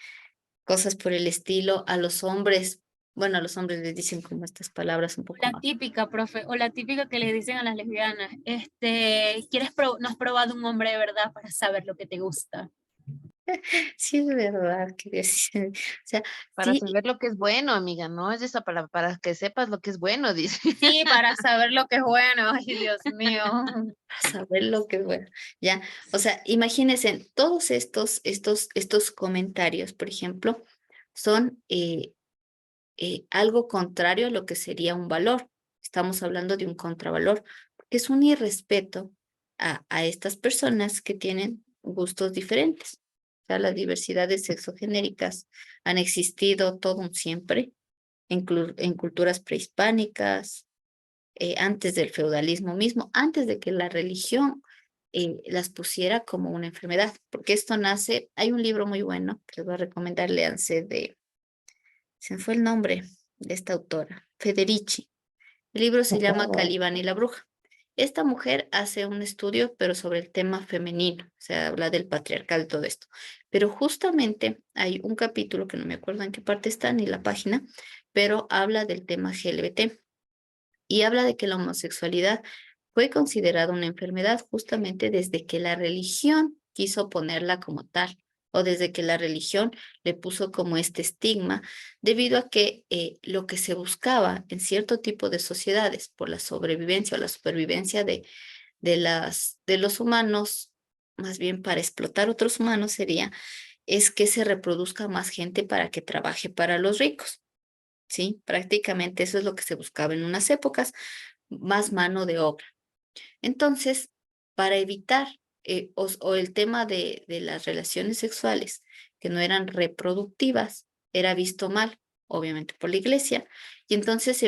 cosas por el estilo. A los hombres, bueno, a los hombres les dicen como estas palabras un poco La más. típica, profe, o la típica que le dicen a las lesbianas, ¿no has probado un hombre de verdad para saber lo que te gusta? Sí, es verdad, quería decir. O sea, Para sí, saber lo que es bueno, amiga, no es esa para que sepas lo que es bueno, dice. Sí, para saber lo que es bueno, ay, Dios mío. a saber lo que es bueno. Ya, o sea, imagínense, todos estos comentarios, por ejemplo, son algo contrario a lo que sería un valor. Estamos hablando de un contravalor, porque es un irrespeto a estas personas que tienen gustos diferentes. O sea, las diversidades sexogenéricas han existido todo un siempre en culturas prehispánicas, antes del feudalismo mismo, antes de que la religión las pusiera como una enfermedad, porque esto nace, hay un libro muy bueno que les voy a recomendar, léanse se me fue el nombre de esta autora, Federici. El libro se llama Calibán y la bruja. Esta mujer hace un estudio, pero sobre el tema femenino, o sea, habla del patriarcal y todo esto. Pero justamente hay un capítulo que no me acuerdo en qué parte está ni la página, pero habla del tema LGBT y habla de que la homosexualidad fue considerada una enfermedad justamente desde que la religión quiso ponerla como tal o desde que la religión le puso como este estigma, debido a que lo que se buscaba en cierto tipo de sociedades por la sobrevivencia o la supervivencia de los humanos, más bien para explotar otros humanos sería, es que se reproduzca más gente para que trabaje para los ricos. ¿Sí? Prácticamente eso es lo que se buscaba en unas épocas, más mano de obra. Entonces, para evitar o el tema de las relaciones sexuales que no eran reproductivas, era visto mal, obviamente por la iglesia, y entonces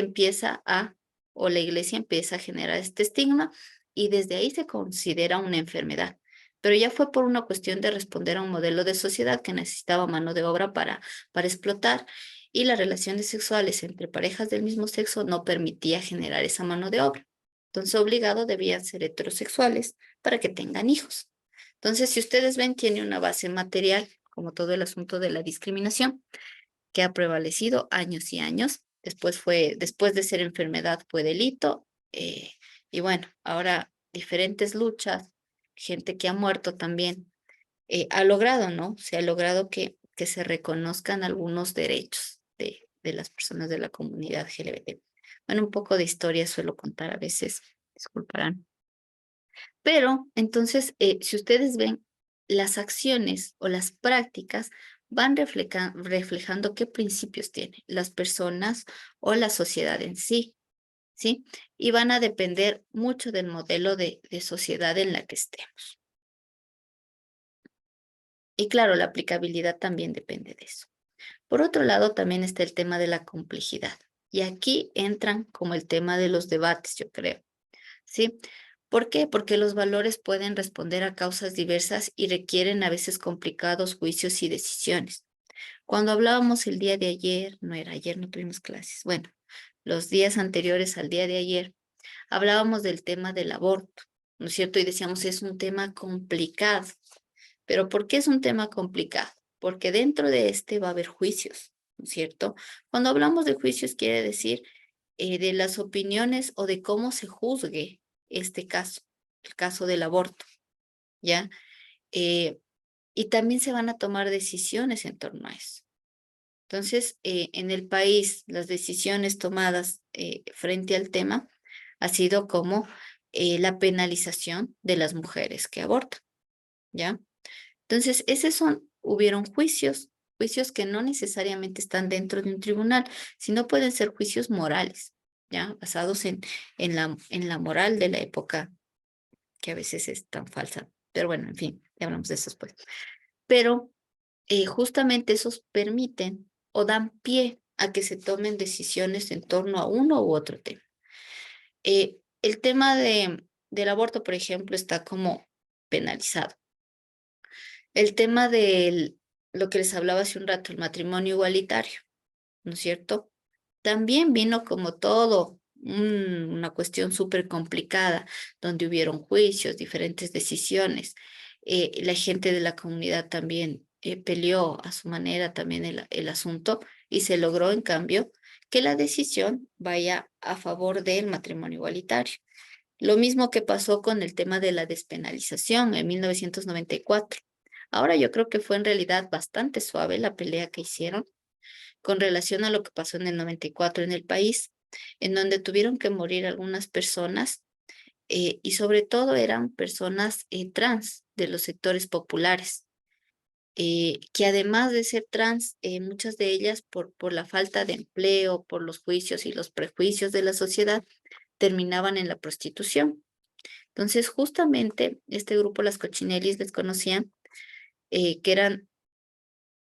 o la iglesia empieza a generar este estigma y desde ahí se considera una enfermedad. Pero ya fue por una cuestión de responder a un modelo de sociedad que necesitaba mano de obra para explotar y las relaciones sexuales entre parejas del mismo sexo no permitía generar esa mano de obra. Entonces, obligado debían ser heterosexuales para que tengan hijos. Entonces, si ustedes ven, tiene una base material, como todo el asunto de la discriminación, que ha prevalecido años y años después de ser enfermedad fue delito, y bueno, ahora diferentes luchas, gente que ha muerto también, ha logrado, ¿no? Se ha logrado que se reconozcan algunos derechos de las personas de la comunidad LGBT. Bueno, un poco de historia suelo contar a veces, disculparán. Pero entonces, si ustedes ven, las acciones o las prácticas van reflejando qué principios tienen las personas o la sociedad en sí, ¿sí? Y van a depender mucho del modelo de sociedad en la que estemos. Y claro, la aplicabilidad también depende de eso. Por otro lado, también está el tema de la complejidad. Y aquí entran como el tema de los debates, yo creo, ¿sí? ¿Por qué? Porque los valores pueden responder a causas diversas y requieren a veces complicados juicios y decisiones. Cuando hablábamos el día de ayer, no era ayer, no tuvimos clases, bueno, los días anteriores al día de ayer, hablábamos del tema del aborto, ¿no es cierto? Y decíamos, es un tema complicado. ¿Pero por qué es un tema complicado? Porque dentro de este va a haber juicios, ¿no es cierto? Cuando hablamos de juicios quiere decir de las opiniones o de cómo se juzgue este caso, el caso del aborto, ¿ya? Y también se van a tomar decisiones en torno a eso. Entonces, en el país, las decisiones tomadas frente al tema ha sido como la penalización de las mujeres que abortan, ¿ya? Entonces, hubieron juicios que no necesariamente están dentro de un tribunal, sino pueden ser juicios morales, ¿ya? Basados en la moral de la época, que a veces es tan falsa. Pero bueno, en fin, ya hablamos de eso después. Pero justamente esos permiten o dan pie a que se tomen decisiones en torno a uno u otro tema. El tema del aborto, por ejemplo, está como penalizado. El tema de lo que les hablaba hace un rato, el matrimonio igualitario, ¿no es cierto? También vino como todo una cuestión súper complicada, donde hubieron juicios, diferentes decisiones. La gente de la comunidad también peleó a su manera también el asunto y se logró, en cambio, que la decisión vaya a favor del matrimonio igualitario. Lo mismo que pasó con el tema de la despenalización en 1994. Ahora yo creo que fue en realidad bastante suave la pelea que hicieron con relación a lo que pasó en el 94 en el país, en donde tuvieron que morir algunas personas y sobre todo eran personas trans de los sectores populares, que además de ser trans, muchas de ellas por la falta de empleo, por los juicios y los prejuicios de la sociedad, terminaban en la prostitución. Entonces, justamente este grupo, las Cochinellis, les conocían que eran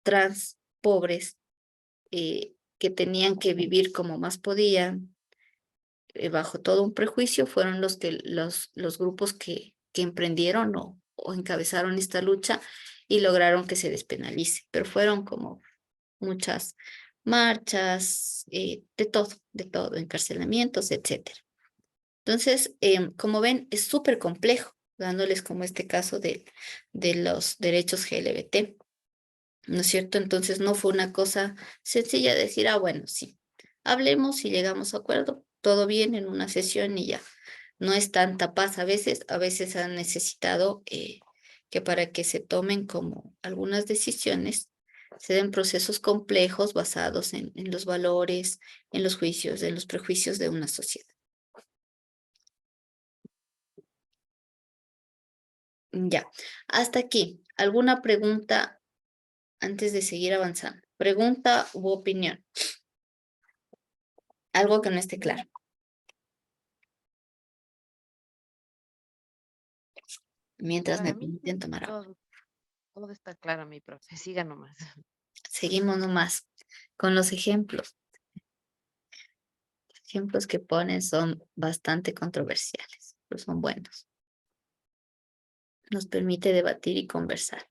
trans pobres, que tenían que vivir como más podían, bajo todo un prejuicio, fueron los grupos que emprendieron o encabezaron esta lucha y lograron que se despenalice. Pero fueron como muchas marchas, de todo, encarcelamientos, etcétera. Entonces, como ven, es súper complejo, dándoles como este caso de los derechos LGBT, ¿no es cierto? Entonces, no fue una cosa sencilla de decir, bueno, sí, hablemos y llegamos a acuerdo, todo bien en una sesión y ya. No es tanta paz a veces han necesitado que para que se tomen como algunas decisiones, se den procesos complejos basados en los valores, en los juicios, en los prejuicios de una sociedad. Ya, hasta aquí. ¿Alguna pregunta antes de seguir avanzando? Pregunta u opinión. Algo que no esté claro. Mientras me Para mí, permiten tomar agua. todo está claro, mi profe. Siga nomás. Seguimos nomás con los ejemplos. Los ejemplos que ponen son bastante controversiales, pero son buenos. Nos permite debatir y conversar.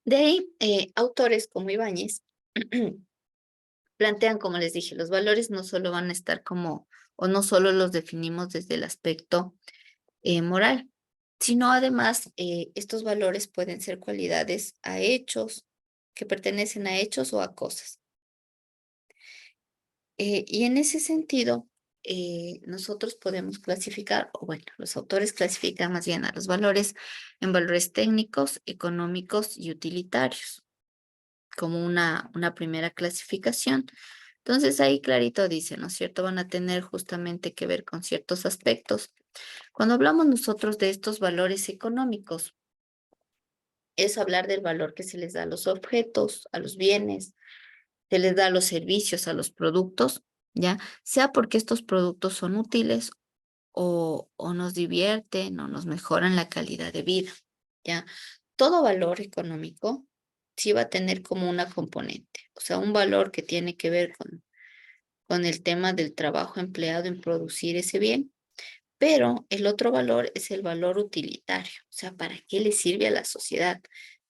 De ahí, autores como Ibáñez plantean, como les dije, los valores no solo van a estar como, o no solo los definimos desde el aspecto moral, sino además estos valores pueden ser cualidades a hechos que pertenecen a hechos o a cosas. Y en ese sentido, nosotros podemos clasificar, o bueno, los autores clasifican más bien a los valores en valores técnicos, económicos y utilitarios, como una primera clasificación. Entonces ahí clarito dice, ¿no es cierto? Van a tener justamente que ver con ciertos aspectos. Cuando hablamos nosotros de estos valores económicos, es hablar del valor que se les da a los objetos, a los bienes, se les da a los servicios, a los productos, ¿ya? Sea porque estos productos son útiles o nos divierten o nos mejoran la calidad de vida, ¿ya? Todo valor económico sí va a tener como una componente, o sea, un valor que tiene que ver con el tema del trabajo empleado en producir ese bien, pero el otro valor es el valor utilitario, o sea, ¿para qué le sirve a la sociedad?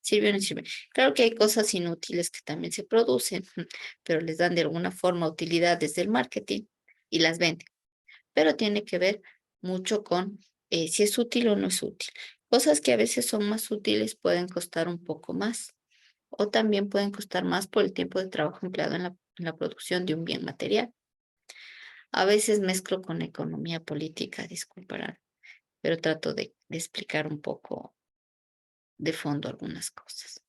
¿Sirve o no sirve? Claro que hay cosas inútiles que también se producen, pero les dan de alguna forma utilidad desde el marketing y las venden, pero tiene que ver mucho con si es útil o no es útil. Cosas que a veces son más útiles pueden costar un poco más o también pueden costar más por el tiempo de trabajo empleado en la producción de un bien material. A veces mezclo con economía política, disculparán, pero trato de explicar un poco de fondo algunas cosas.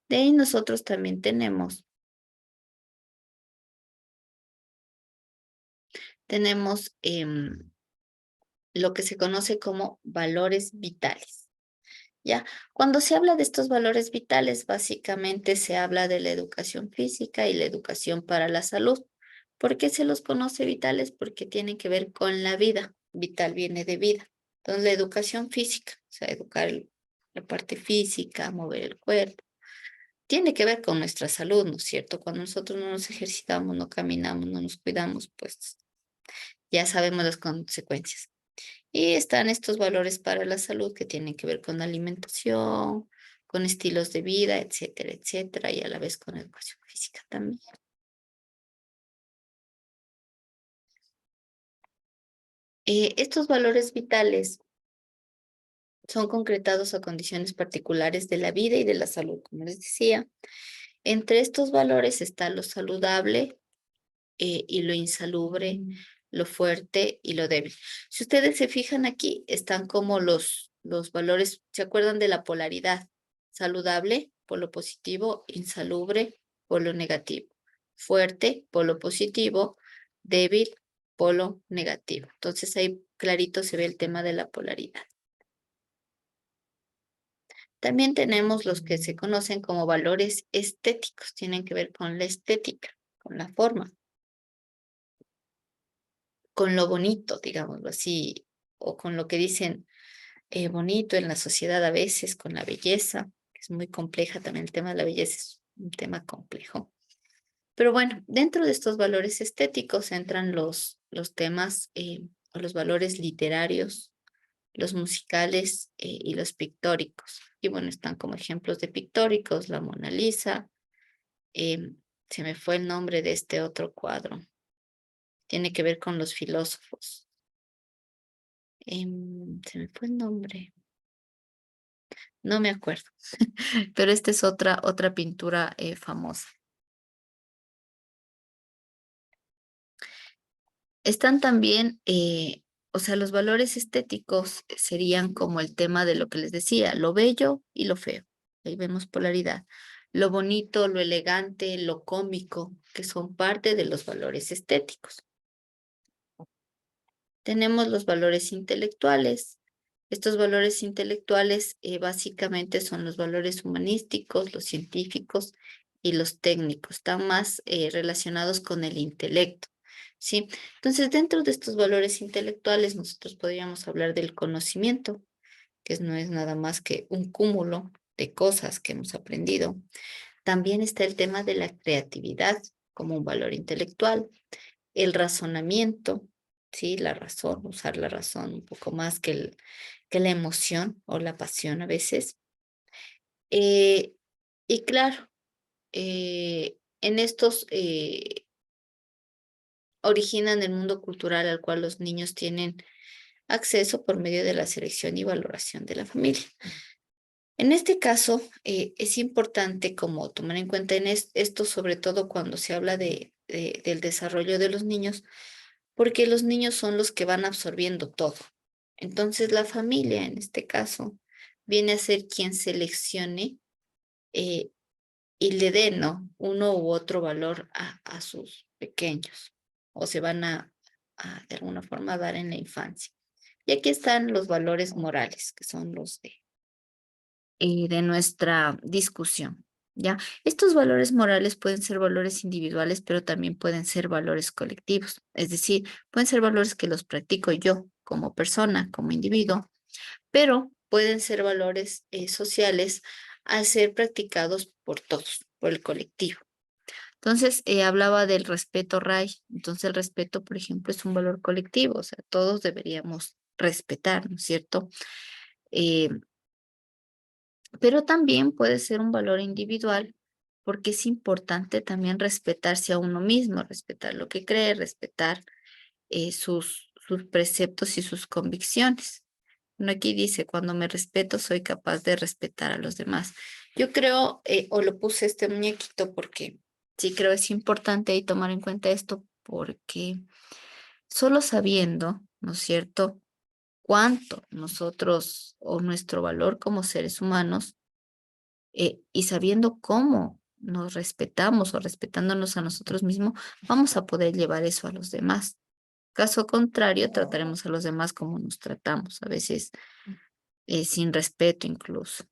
De ahí nosotros también tenemos lo que se conoce como valores vitales. ¿Ya? Cuando se habla de estos valores vitales, básicamente se habla de la educación física y la educación para la salud. ¿Por qué se los conoce vitales? Porque tienen que ver con la vida. Vital viene de vida. Entonces, la educación física, o sea, educar la parte física, mover el cuerpo, tiene que ver con nuestra salud, ¿no es cierto? Cuando nosotros no nos ejercitamos, no caminamos, no nos cuidamos, pues ya sabemos las consecuencias. Y están estos valores para la salud que tienen que ver con alimentación, con estilos de vida, etcétera, etcétera, y a la vez con educación física también. Estos valores vitales son concretados a condiciones particulares de la vida y de la salud, como les decía. Entre estos valores está lo saludable y lo insalubre, lo fuerte y lo débil. Si ustedes se fijan aquí, están como los valores, ¿se acuerdan de la polaridad? Saludable, polo positivo, insalubre, polo negativo. Fuerte, polo positivo, débil, polo negativo. Entonces ahí clarito se ve el tema de la polaridad. También tenemos los que se conocen como valores estéticos, tienen que ver con la estética, con la forma, con lo bonito, digámoslo así, o con lo que dicen bonito en la sociedad a veces, con la belleza, que es muy compleja también el tema de la belleza, es un tema complejo. Pero bueno, dentro de estos valores estéticos entran los temas o los valores literarios, los musicales y los pictóricos. Y bueno, están como ejemplos de pictóricos, la Mona Lisa, se me fue el nombre de este otro cuadro, tiene que ver con los filósofos. Se me fue el nombre, no me acuerdo, pero esta es otra pintura famosa. Están también, o sea, los valores estéticos serían como el tema de lo que les decía, lo bello y lo feo. Ahí vemos polaridad. Lo bonito, lo elegante, lo cómico, que son parte de los valores estéticos. Tenemos los valores intelectuales. Estos valores intelectuales básicamente son los valores humanísticos, los científicos y los técnicos. Están más relacionados con el intelecto, ¿sí? Entonces, dentro de estos valores intelectuales, nosotros podríamos hablar del conocimiento, que no es nada más que un cúmulo de cosas que hemos aprendido. También está el tema de la creatividad como un valor intelectual, el razonamiento, ¿sí? La razón, usar la razón un poco más que la emoción o la pasión a veces. Y claro, en estos originan el mundo cultural al cual los niños tienen acceso por medio de la selección y valoración de la familia. En este caso, es importante como tomar en cuenta esto, sobre todo cuando se habla del desarrollo de los niños, porque los niños son los que van absorbiendo todo. Entonces, la familia, en este caso, viene a ser quien seleccione eh, y le dé, ¿no?, uno u otro valor a sus pequeños, o se van de alguna forma, dar en la infancia. Y aquí están los valores morales, que son los de nuestra discusión, ¿ya? Estos valores morales pueden ser valores individuales, pero también pueden ser valores colectivos. Es decir, pueden ser valores que los practico yo como persona, como individuo, pero pueden ser valores sociales al ser practicados por todos, por el colectivo. Entonces, hablaba del respeto, Ray. Entonces, el respeto, por ejemplo, es un valor colectivo, o sea, todos deberíamos respetar, ¿no es cierto? Eh, pero también puede ser un valor individual porque es importante también respetarse a uno mismo, respetar lo que cree, respetar sus preceptos y sus convicciones. Bueno, aquí dice, cuando me respeto, soy capaz de respetar a los demás. Yo creo, o lo puse este muñequito porque sí creo es importante ahí tomar en cuenta esto porque solo sabiendo, ¿no es cierto?, cuánto nosotros o nuestro valor como seres humanos y sabiendo cómo nos respetamos o respetándonos a nosotros mismos, vamos a poder llevar eso a los demás. Caso contrario, trataremos a los demás como nos tratamos, a veces sin respeto incluso.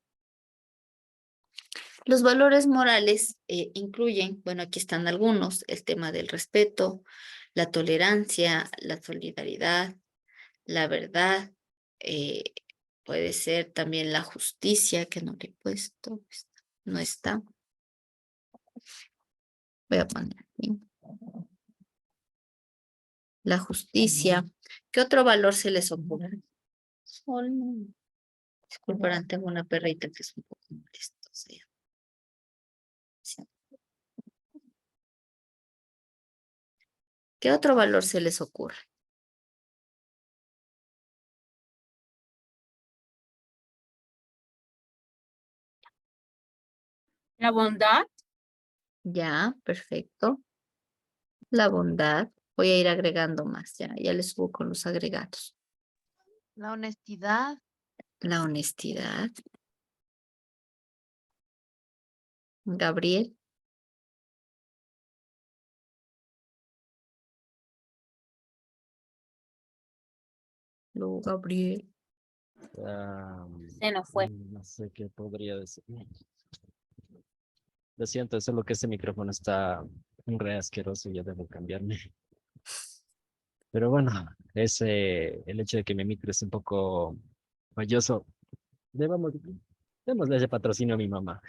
Los valores morales incluyen, bueno, aquí están algunos, el tema del respeto, la tolerancia, la solidaridad, la verdad, eh, puede ser también la justicia, que no le he puesto, no está. Voy a poner aquí. La justicia. ¿Qué otro valor se les ocurre? Disculparán, tengo una perrita que es un poco molesta. Sí. ¿Qué otro valor se les ocurre? La bondad, Ya, perfecto. La bondad. Voy a ir agregando más, ya les subo con los agregados. La honestidad, La honestidad. Gabriel. Luego Gabriel. se nos fue. No sé qué podría decir. Lo siento, es solo que este micrófono está re asqueroso y ya debo cambiarme. Pero bueno, el hecho de que mi micro es un poco falloso, debamos, démosle ese patrocinio a mi mamá.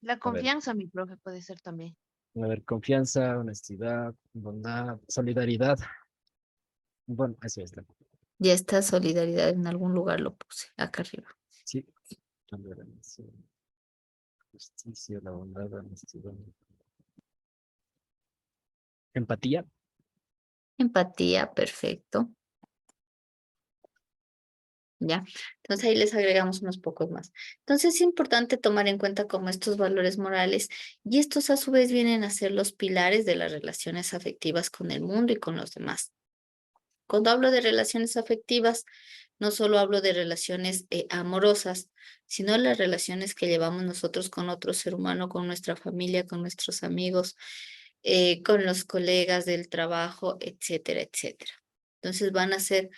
la A ver, confianza, mi profe, puede ser también. a ver, confianza, honestidad, bondad, solidaridad. Bueno, eso es. Ya está solidaridad en algún lugar lo puse, acá arriba. Sí. Tolerancia, justicia, la bondad, la honestidad. Empatía. Empatía, perfecto. ¿Ya? Entonces ahí les agregamos unos pocos más. Entonces es importante tomar en cuenta como estos valores morales y estos a su vez vienen a ser los pilares de las relaciones afectivas con el mundo y con los demás. Cuando hablo de relaciones afectivas, no solo hablo de relaciones amorosas, sino las relaciones que llevamos nosotros con otro ser humano, con nuestra familia, con nuestros amigos, con los colegas del trabajo, etcétera, etcétera. Entonces van a ser,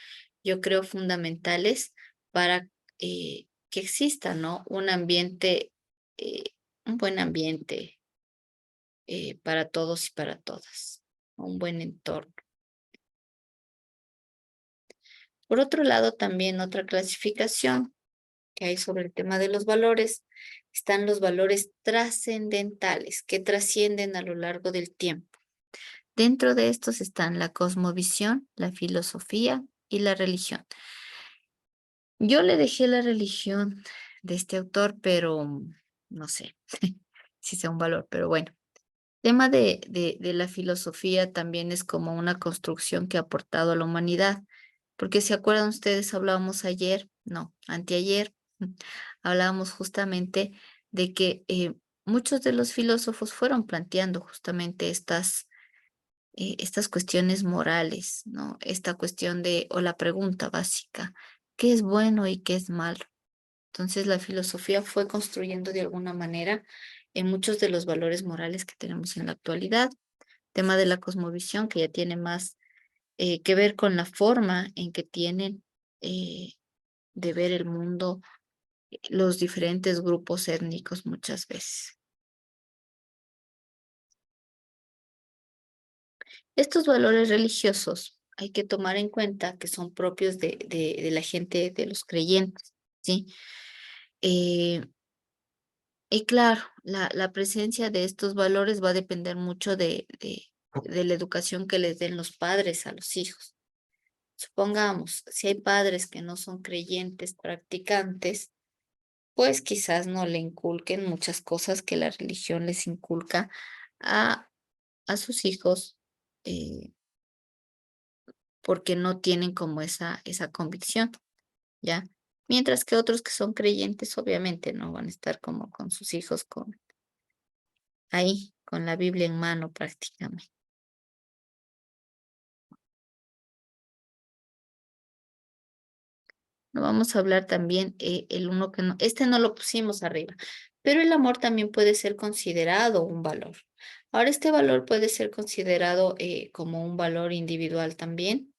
yo creo, fundamentales para que exista, ¿no?, un ambiente, un buen ambiente para todos y para todas, un buen entorno. Por otro lado, también otra clasificación que hay sobre el tema de los valores, están los valores trascendentales que trascienden a lo largo del tiempo. Dentro de estos están la cosmovisión, la filosofía y la religión. Yo le dejé la religión de este autor, pero no sé si sea un valor, pero bueno. Tema de la filosofía también es como una construcción que ha aportado a la humanidad, porque si acuerdan ustedes, hablábamos ayer, no, anteayer, Hablábamos justamente de que muchos de los filósofos fueron planteando justamente estas cuestiones morales, ¿no? Esta cuestión de, o la pregunta básica, ¿qué es bueno y qué es malo? Entonces la filosofía fue construyendo de alguna manera en muchos de los valores morales que tenemos en la actualidad. Tema de la cosmovisión, que ya tiene más que ver con la forma en que tienen de ver el mundo los diferentes grupos étnicos muchas veces. Estos valores religiosos hay que tomar en cuenta que son propios de la gente, de los creyentes, ¿sí? Eh, y claro, la presencia de estos valores va a depender mucho de la educación que les den los padres a los hijos. Supongamos, si hay padres que no son creyentes, practicantes, pues quizás no le inculquen muchas cosas que la religión les inculca a, a sus hijos, eh, porque no tienen como esa convicción, ¿ya? Mientras que otros que son creyentes, obviamente, no van a estar como con sus hijos ahí, con la Biblia en mano prácticamente. No vamos a hablar también el uno que no, este no lo pusimos arriba, pero el amor también puede ser considerado un valor. Ahora, este valor puede ser considerado como un valor individual también.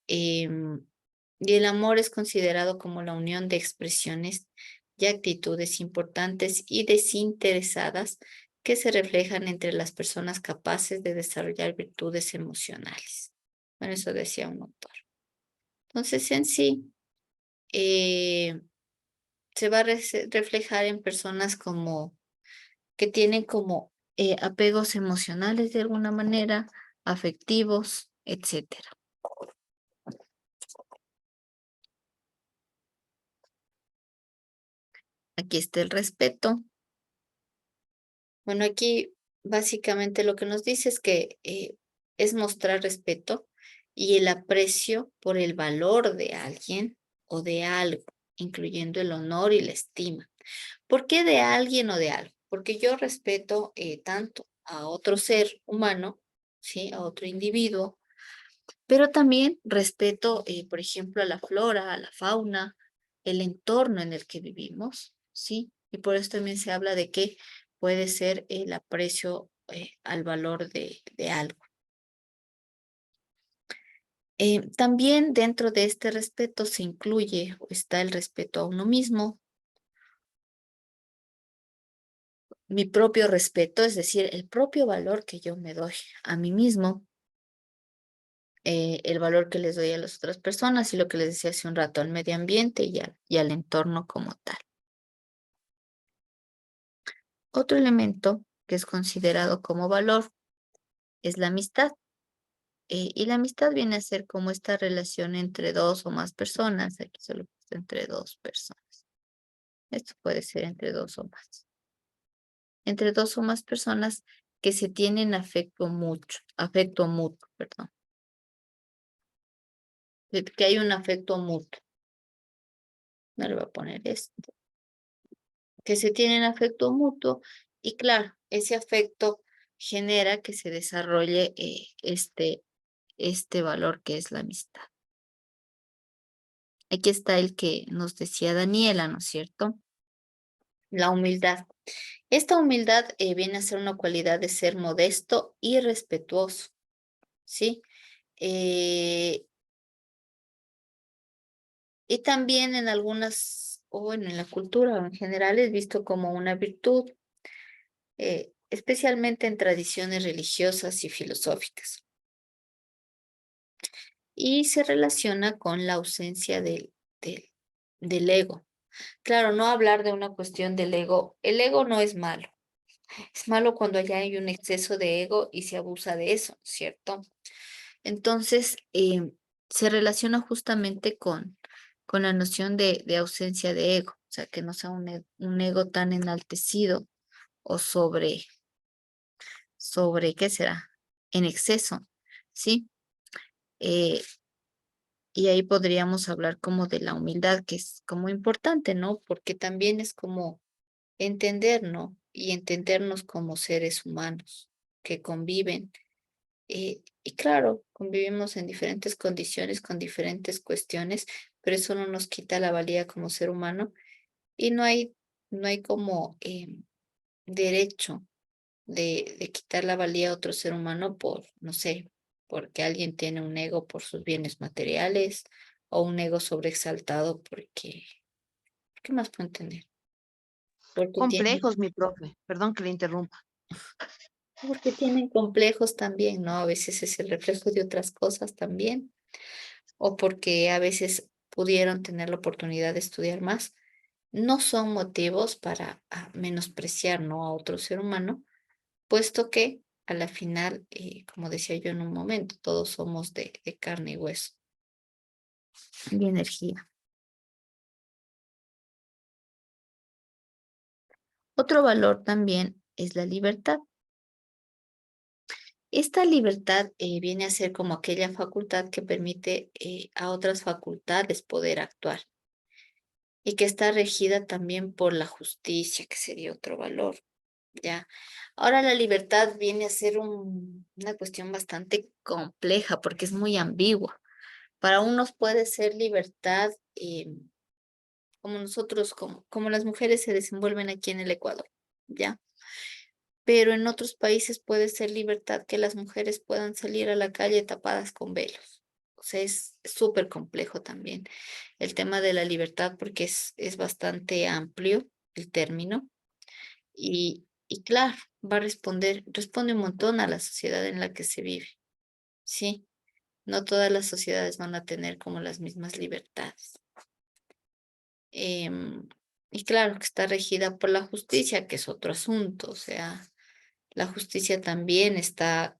em, y el amor es considerado como la unión de expresiones y actitudes importantes y desinteresadas que se reflejan entre las personas capaces de desarrollar virtudes emocionales. Bueno, eso decía un autor. Entonces, en sí, eh, se va a reflejar en personas como que tienen como apegos emocionales de alguna manera, afectivos, etcétera. Aquí está el respeto. Bueno, aquí básicamente lo que nos dice es que es mostrar respeto y el aprecio por el valor de alguien o de algo, incluyendo el honor y la estima. ¿Por qué de alguien o de algo? Porque yo respeto tanto a otro ser humano, ¿sí? A otro individuo, pero también respeto, por ejemplo, a la flora, a la fauna, el entorno en el que vivimos, ¿sí? Y por eso también se habla de que puede ser el aprecio al valor de algo. También dentro de este respeto se incluye o está el respeto a uno mismo, mi propio respeto, es decir, el propio valor que yo me doy a mí mismo, el valor que les doy a las otras personas y lo que les decía hace un rato, al medio ambiente y al entorno como tal. Otro elemento que es considerado como valor es la amistad. Y la amistad viene a ser como esta relación entre dos o más personas. Aquí solo puse entre dos personas. Esto puede ser entre dos o más. Entre dos o más personas que se tienen afecto mutuo, perdón. Que hay un afecto mutuo. No le voy a poner esto. Que se tienen afecto mutuo y claro, ese afecto genera que se desarrolle este valor que es la amistad. Aquí está el que nos decía Daniela, ¿no es cierto? La humildad. Esta humildad viene a ser una cualidad de ser modesto y respetuoso, ¿sí? Y también en algunas, o bueno, en la cultura en general es visto como una virtud, especialmente en tradiciones religiosas y filosóficas. Y se relaciona con la ausencia del ego. Claro, no hablar de una cuestión del ego. El ego no es malo. Es malo cuando ya hay un exceso de ego y se abusa de eso, ¿cierto? Entonces, se relaciona justamente con la noción de ausencia de ego, o sea, que no sea un ego tan enaltecido o sobre, ¿qué será? En exceso, ¿sí? Eh, Y ahí podríamos hablar como de la humildad, que es como importante, ¿no? Porque también es como entender, ¿no? Y entendernos como seres humanos que conviven. Y claro, convivimos en diferentes condiciones, con diferentes cuestiones, pero eso no nos quita la valía como ser humano. Y no hay como derecho de quitar la valía a otro ser humano por, no sé, porque alguien tiene un ego por sus bienes materiales o un ego sobreexaltado porque, ¿qué más puedo entender? Porque tienen, Complejos, mi profe. Perdón que le interrumpa. porque tienen complejos también, ¿no? A veces es el reflejo de otras cosas también, o porque a veces pudieron tener la oportunidad de estudiar más. No son motivos para menospreciar, ¿no? A otro ser humano, puesto que a la final, como decía yo en un momento, todos somos de carne y hueso y energía. Otro valor también es la libertad. Esta libertad viene a ser como aquella facultad que permite a otras facultades poder actuar y que está regida también por la justicia, que sería otro valor, ¿ya? Ahora la libertad viene a ser una cuestión bastante compleja porque es muy ambigua. Para unos puede ser libertad como nosotros, como las mujeres se desenvuelven aquí en el Ecuador, ¿ya? Pero en otros países puede ser libertad que las mujeres puedan salir a la calle tapadas con velos. O sea, es súper complejo también el tema de la libertad porque es bastante amplio el término y claro, responde un montón a la sociedad en la que se vive, ¿sí? No todas las sociedades van a tener como las mismas libertades. Em, y claro que está regida por la justicia, que es otro asunto, o sea, la justicia también está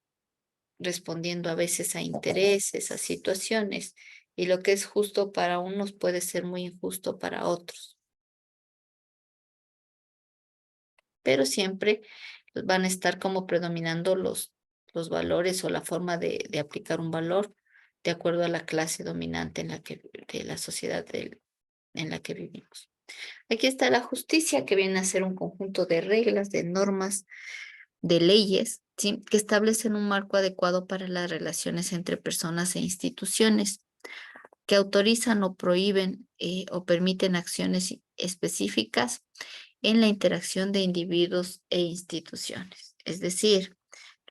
respondiendo a veces a intereses, a situaciones, y lo que es justo para unos puede ser muy injusto para otros, pero siempre van a estar como predominando los valores o la forma de aplicar un valor de acuerdo a la clase dominante de la sociedad en la que vivimos. Aquí está la justicia, que viene a ser un conjunto de reglas, de normas, de leyes, ¿sí? Que establecen un marco adecuado para las relaciones entre personas e instituciones, que autorizan o prohíben o permiten acciones específicas en la interacción de individuos e instituciones. Es decir,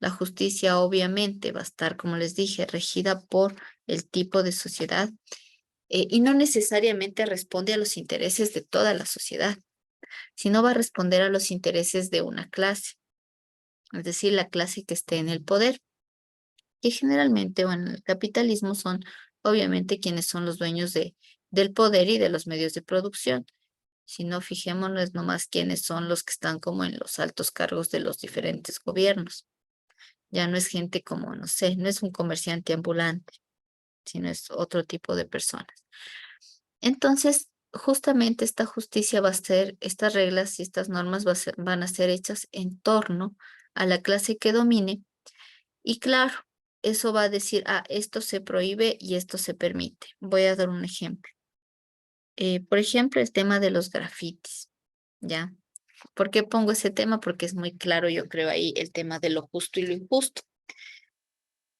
la justicia obviamente va a estar, como les dije, regida por el tipo de sociedad y no necesariamente responde a los intereses de toda la sociedad, sino va a responder a los intereses de una clase, es decir, la clase que esté en el poder, que generalmente o en el capitalismo son obviamente quienes son los dueños del poder y de los medios de producción. Si no, fijémonos nomás quiénes son los que están como en los altos cargos de los diferentes gobiernos. Ya no es gente como, no sé, no es un comerciante ambulante, sino es otro tipo de personas. Entonces, justamente esta justicia va a ser, estas reglas y estas normas van a ser hechas en torno a la clase que domine. Y claro, eso va a decir, esto se prohíbe y esto se permite. Voy a dar un ejemplo. Por ejemplo, el tema de los grafitis, ¿ya? ¿Por qué pongo ese tema? Porque es muy claro, yo creo, ahí el tema de lo justo y lo injusto.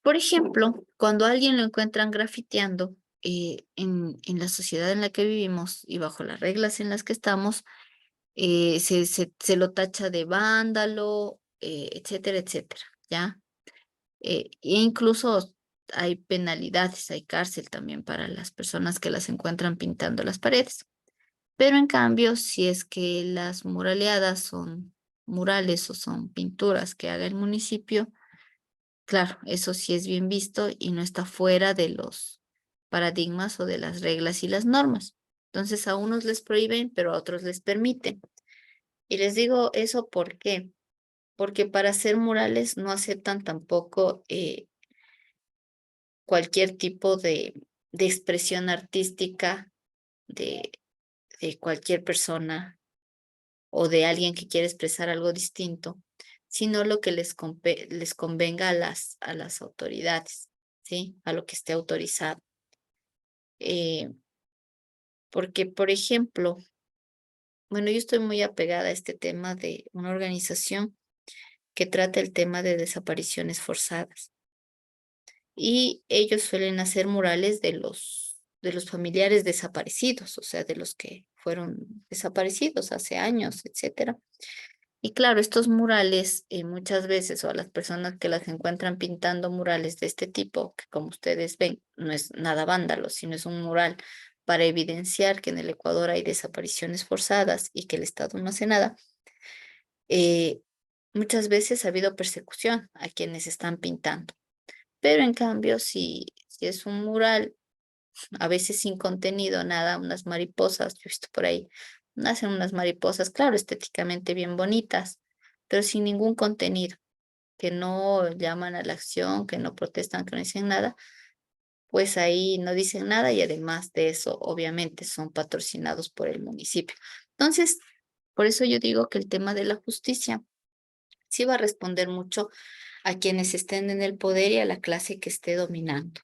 Por ejemplo, cuando a alguien lo encuentran grafiteando en la sociedad en la que vivimos y bajo las reglas en las que estamos, se lo tacha de vándalo, etcétera, etcétera, ¿ya? E incluso hay penalidades, hay cárcel también para las personas que las encuentran pintando las paredes. Pero en cambio, si es que las muraleadas son murales o son pinturas que haga el municipio, claro, eso sí es bien visto y no está fuera de los paradigmas o de las reglas y las normas. Entonces a unos les prohíben, pero a otros les permiten. Y les digo eso ¿por qué? Porque para hacer murales no aceptan tampoco cualquier tipo de expresión artística de, de cualquier persona o de alguien que quiere expresar algo distinto, sino lo que les convenga a las autoridades, ¿sí? A lo que esté autorizado. Porque, por ejemplo, bueno, yo estoy muy apegada a este tema de una organización que trata el tema de desapariciones forzadas. Y ellos suelen hacer murales de los familiares desaparecidos, o sea, de los que fueron desaparecidos hace años, etcétera. Y claro, estos murales muchas veces, o a las personas que las encuentran pintando murales de este tipo, que como ustedes ven, no es nada vándalo, sino es un mural para evidenciar que en el Ecuador hay desapariciones forzadas y que el Estado no hace nada, eh, muchas veces ha habido persecución a quienes están pintando. Pero en cambio, si es un mural, a veces sin contenido, nada, unas mariposas, yo he visto por ahí, nacen unas mariposas, claro, estéticamente bien bonitas, pero sin ningún contenido, que no llaman a la acción, que no protestan, que no dicen nada, pues ahí no dicen nada y además de eso, obviamente, son patrocinados por el municipio. Entonces, por eso yo digo que el tema de la justicia sí va a responder mucho a quienes estén en el poder y a la clase que esté dominando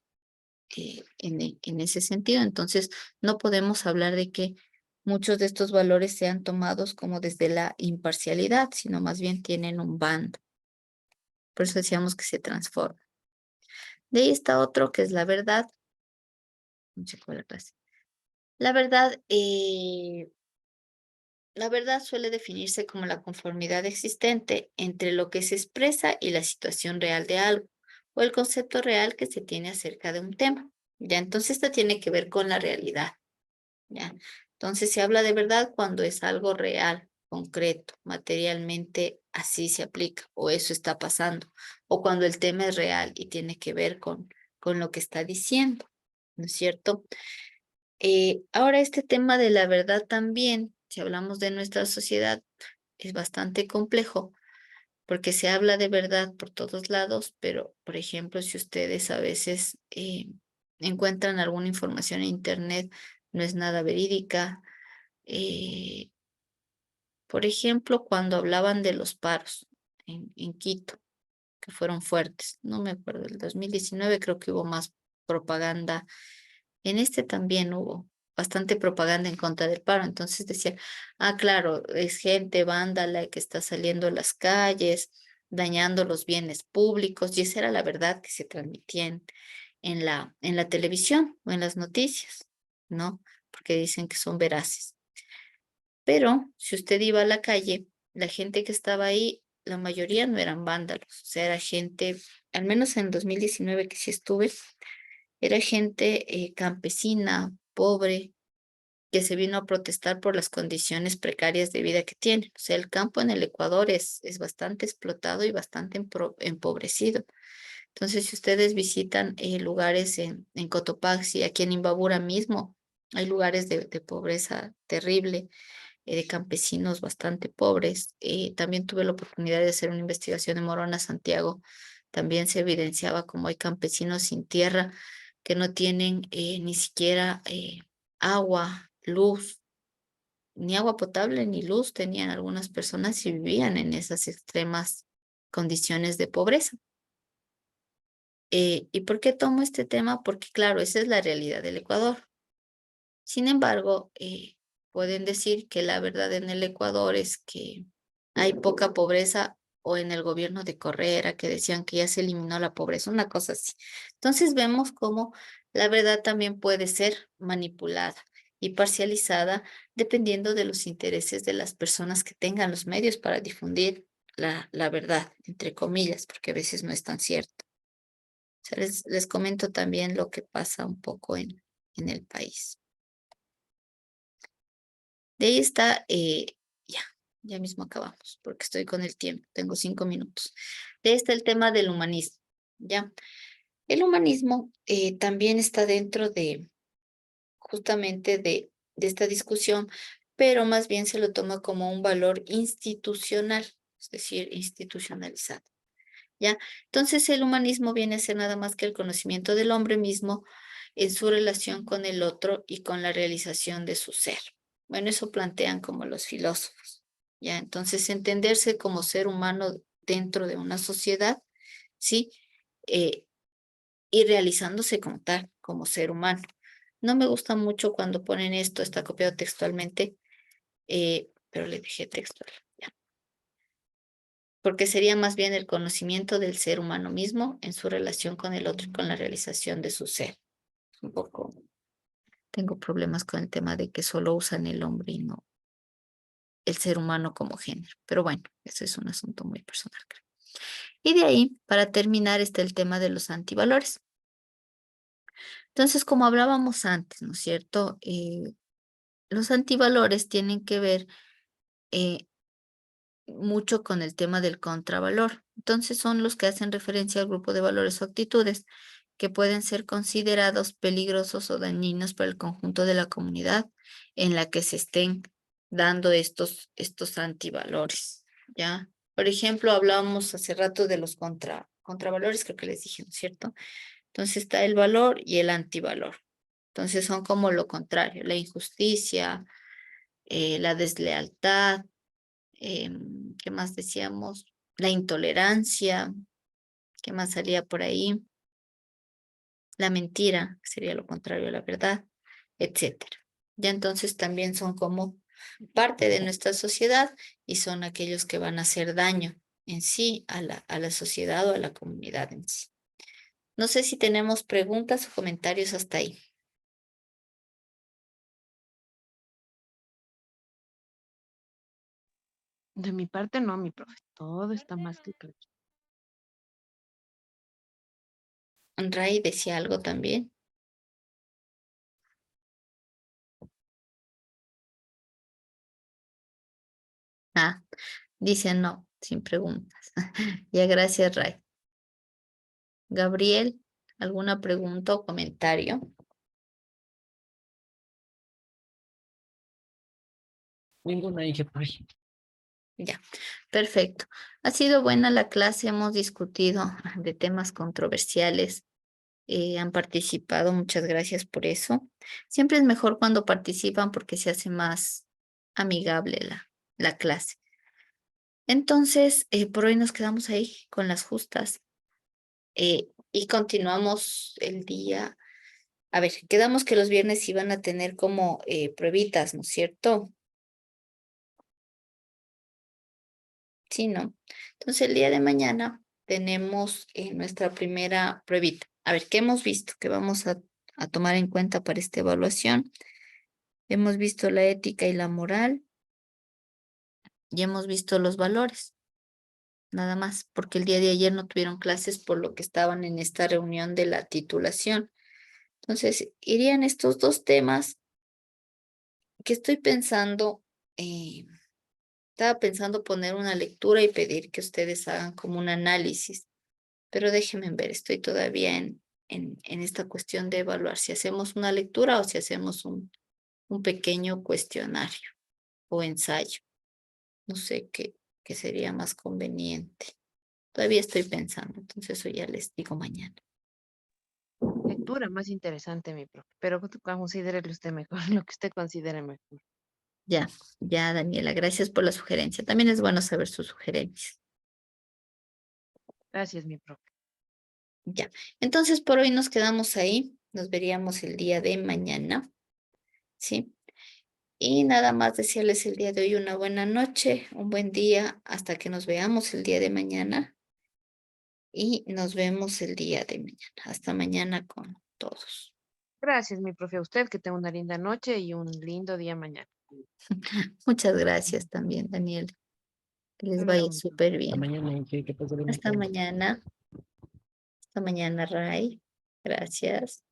en ese sentido. Entonces, no podemos hablar de que muchos de estos valores sean tomados como desde la imparcialidad, sino más bien tienen un bando. Por eso decíamos que se transforma. De ahí está otro que es la verdad. No sé cuál es la clase. La verdad suele definirse como la conformidad existente entre lo que se expresa y la situación real de algo, o el concepto real que se tiene acerca de un tema. Ya, entonces esto tiene que ver con la realidad. ¿Ya? Entonces se habla de verdad cuando es algo real, concreto, materialmente así se aplica, o eso está pasando, o cuando el tema es real y tiene que ver con lo que está diciendo, ¿no es cierto? Ahora este tema de la verdad también, si hablamos de nuestra sociedad, es bastante complejo porque se habla de verdad por todos lados, pero por ejemplo, si ustedes a veces encuentran alguna información en internet, no es nada verídica. Eh, por ejemplo, cuando hablaban de los paros en Quito, que fueron fuertes, no me acuerdo, el 2019 creo que hubo más propaganda, en este también hubo bastante propaganda en contra del paro, entonces decía, ah, claro, es gente vándala que está saliendo a las calles, dañando los bienes públicos, y esa era la verdad que se transmitía en la televisión o en las noticias, ¿no? Porque dicen que son veraces. Pero si usted iba a la calle, la gente que estaba ahí, la mayoría no eran vándalos, o sea, era gente, al menos en 2019 que sí estuve, era gente campesina, pobre, que se vino a protestar por las condiciones precarias de vida que tienen. O sea, el campo en el Ecuador es bastante explotado y bastante empobrecido. Entonces, si ustedes visitan lugares en Cotopaxi, aquí en Imbabura mismo, hay lugares de pobreza terrible, de campesinos bastante pobres. También tuve la oportunidad de hacer una investigación en Morona, Santiago. También se evidenciaba como hay campesinos sin tierra que no tienen ni siquiera agua, luz, ni agua potable ni luz tenían algunas personas y vivían en esas extremas condiciones de pobreza. ¿Y por qué tomo este tema? Porque claro, esa es la realidad del Ecuador. Sin embargo, pueden decir que la verdad en el Ecuador es que hay poca pobreza o en el gobierno de Correa que decían que ya se eliminó la pobreza, una cosa así. Entonces vemos cómo la verdad también puede ser manipulada y parcializada dependiendo de los intereses de las personas que tengan los medios para difundir la verdad, entre comillas, porque a veces no es tan cierto. O sea, les comento también lo que pasa un poco en el país. De ahí está, ya, ya mismo acabamos, porque estoy con el tiempo, tengo 5 minutos. De ahí está el tema del humanismo, ¿ya? El humanismo también está dentro de, justamente de esta discusión, pero más bien se lo toma como un valor institucional, es decir, institucionalizado, ¿ya? Entonces el humanismo viene a ser nada más que el conocimiento del hombre mismo en su relación con el otro y con la realización de su ser. Bueno, eso plantean como los filósofos, ¿ya? Entonces, entenderse como ser humano dentro de una sociedad, ¿sí? Y realizándose como tal, como ser humano. No me gusta mucho cuando ponen esto, está copiado textualmente, pero le dejé textual, ya. Porque sería más bien el conocimiento del ser humano mismo en su relación con el otro y con la realización de su ser. Un poco, tengo problemas con el tema de que solo usan el hombre y no el ser humano como género. Pero bueno, eso es un asunto muy personal, creo. Y de ahí, para terminar, está el tema de los antivalores. Entonces, como hablábamos antes, ¿no es cierto? Los antivalores tienen que ver eh, mucho con el tema del contravalor. Entonces, son los que hacen referencia al grupo de valores o actitudes que pueden ser considerados peligrosos o dañinos para el conjunto de la comunidad en la que se estén dando estos antivalores, ¿ya? Por ejemplo, hablábamos hace rato de los contravalores, creo que les dije, ¿no es cierto? Entonces está el valor y el antivalor. Entonces son como lo contrario, la injusticia, la deslealtad, ¿qué más decíamos? La intolerancia, ¿qué más salía por ahí? La mentira, que sería lo contrario a la verdad, etcétera. Ya entonces también son como parte de nuestra sociedad y son aquellos que van a hacer daño en sí a la sociedad o a la comunidad en sí. No sé si tenemos preguntas o comentarios hasta ahí. De mi parte, no, mi profe. Todo está más que claro. Ray decía algo también. Ah, dice no, sin preguntas. Ya, gracias, Ray. Gabriel, ¿alguna pregunta o comentario? Ninguna dije, ay, Ya, perfecto. Ha sido buena la clase, hemos discutido de temas controversiales, han participado, muchas gracias por eso. Siempre es mejor cuando participan porque se hace más amigable la clase. Entonces, por hoy nos quedamos ahí con las justas y continuamos el día. A ver, quedamos que los viernes iban a tener como pruebitas, ¿no es cierto? Sí, ¿no? Entonces el día de mañana tenemos nuestra primera pruebita. A ver, ¿qué hemos visto? Que vamos a tomar en cuenta para esta evaluación. Hemos visto la ética y la moral y hemos visto los valores, nada más, porque el día de ayer no tuvieron clases por lo que estaban en esta reunión de la titulación. Entonces, irían estos dos temas que estoy pensando, estaba pensando poner una lectura y pedir que ustedes hagan como un análisis. Pero déjenme ver, estoy todavía en esta cuestión de evaluar si hacemos una lectura o si hacemos un pequeño cuestionario o ensayo. No sé qué sería más conveniente. Todavía estoy pensando, entonces eso ya les digo mañana. Lectura más interesante, mi profe. Pero considérelo usted mejor, lo que usted considere mejor. Ya, ya, Daniela, gracias por la sugerencia. También es bueno saber sus sugerencias. Gracias, mi profe. Ya, entonces por hoy nos quedamos ahí. Nos veríamos el día de mañana, ¿sí? Y nada más desearles el día de hoy una buena noche, un buen día, hasta que nos veamos el día de mañana. Y nos vemos el día de mañana. Hasta mañana con todos. Gracias, mi profe, a usted, que tenga una linda noche y un lindo día mañana. Muchas gracias también, Daniel. Que les Hasta vaya luego, mi profe. súper hasta bien. mañana, dije, que pase buena Hasta tarde. mañana. Hasta mañana, Ray. Gracias.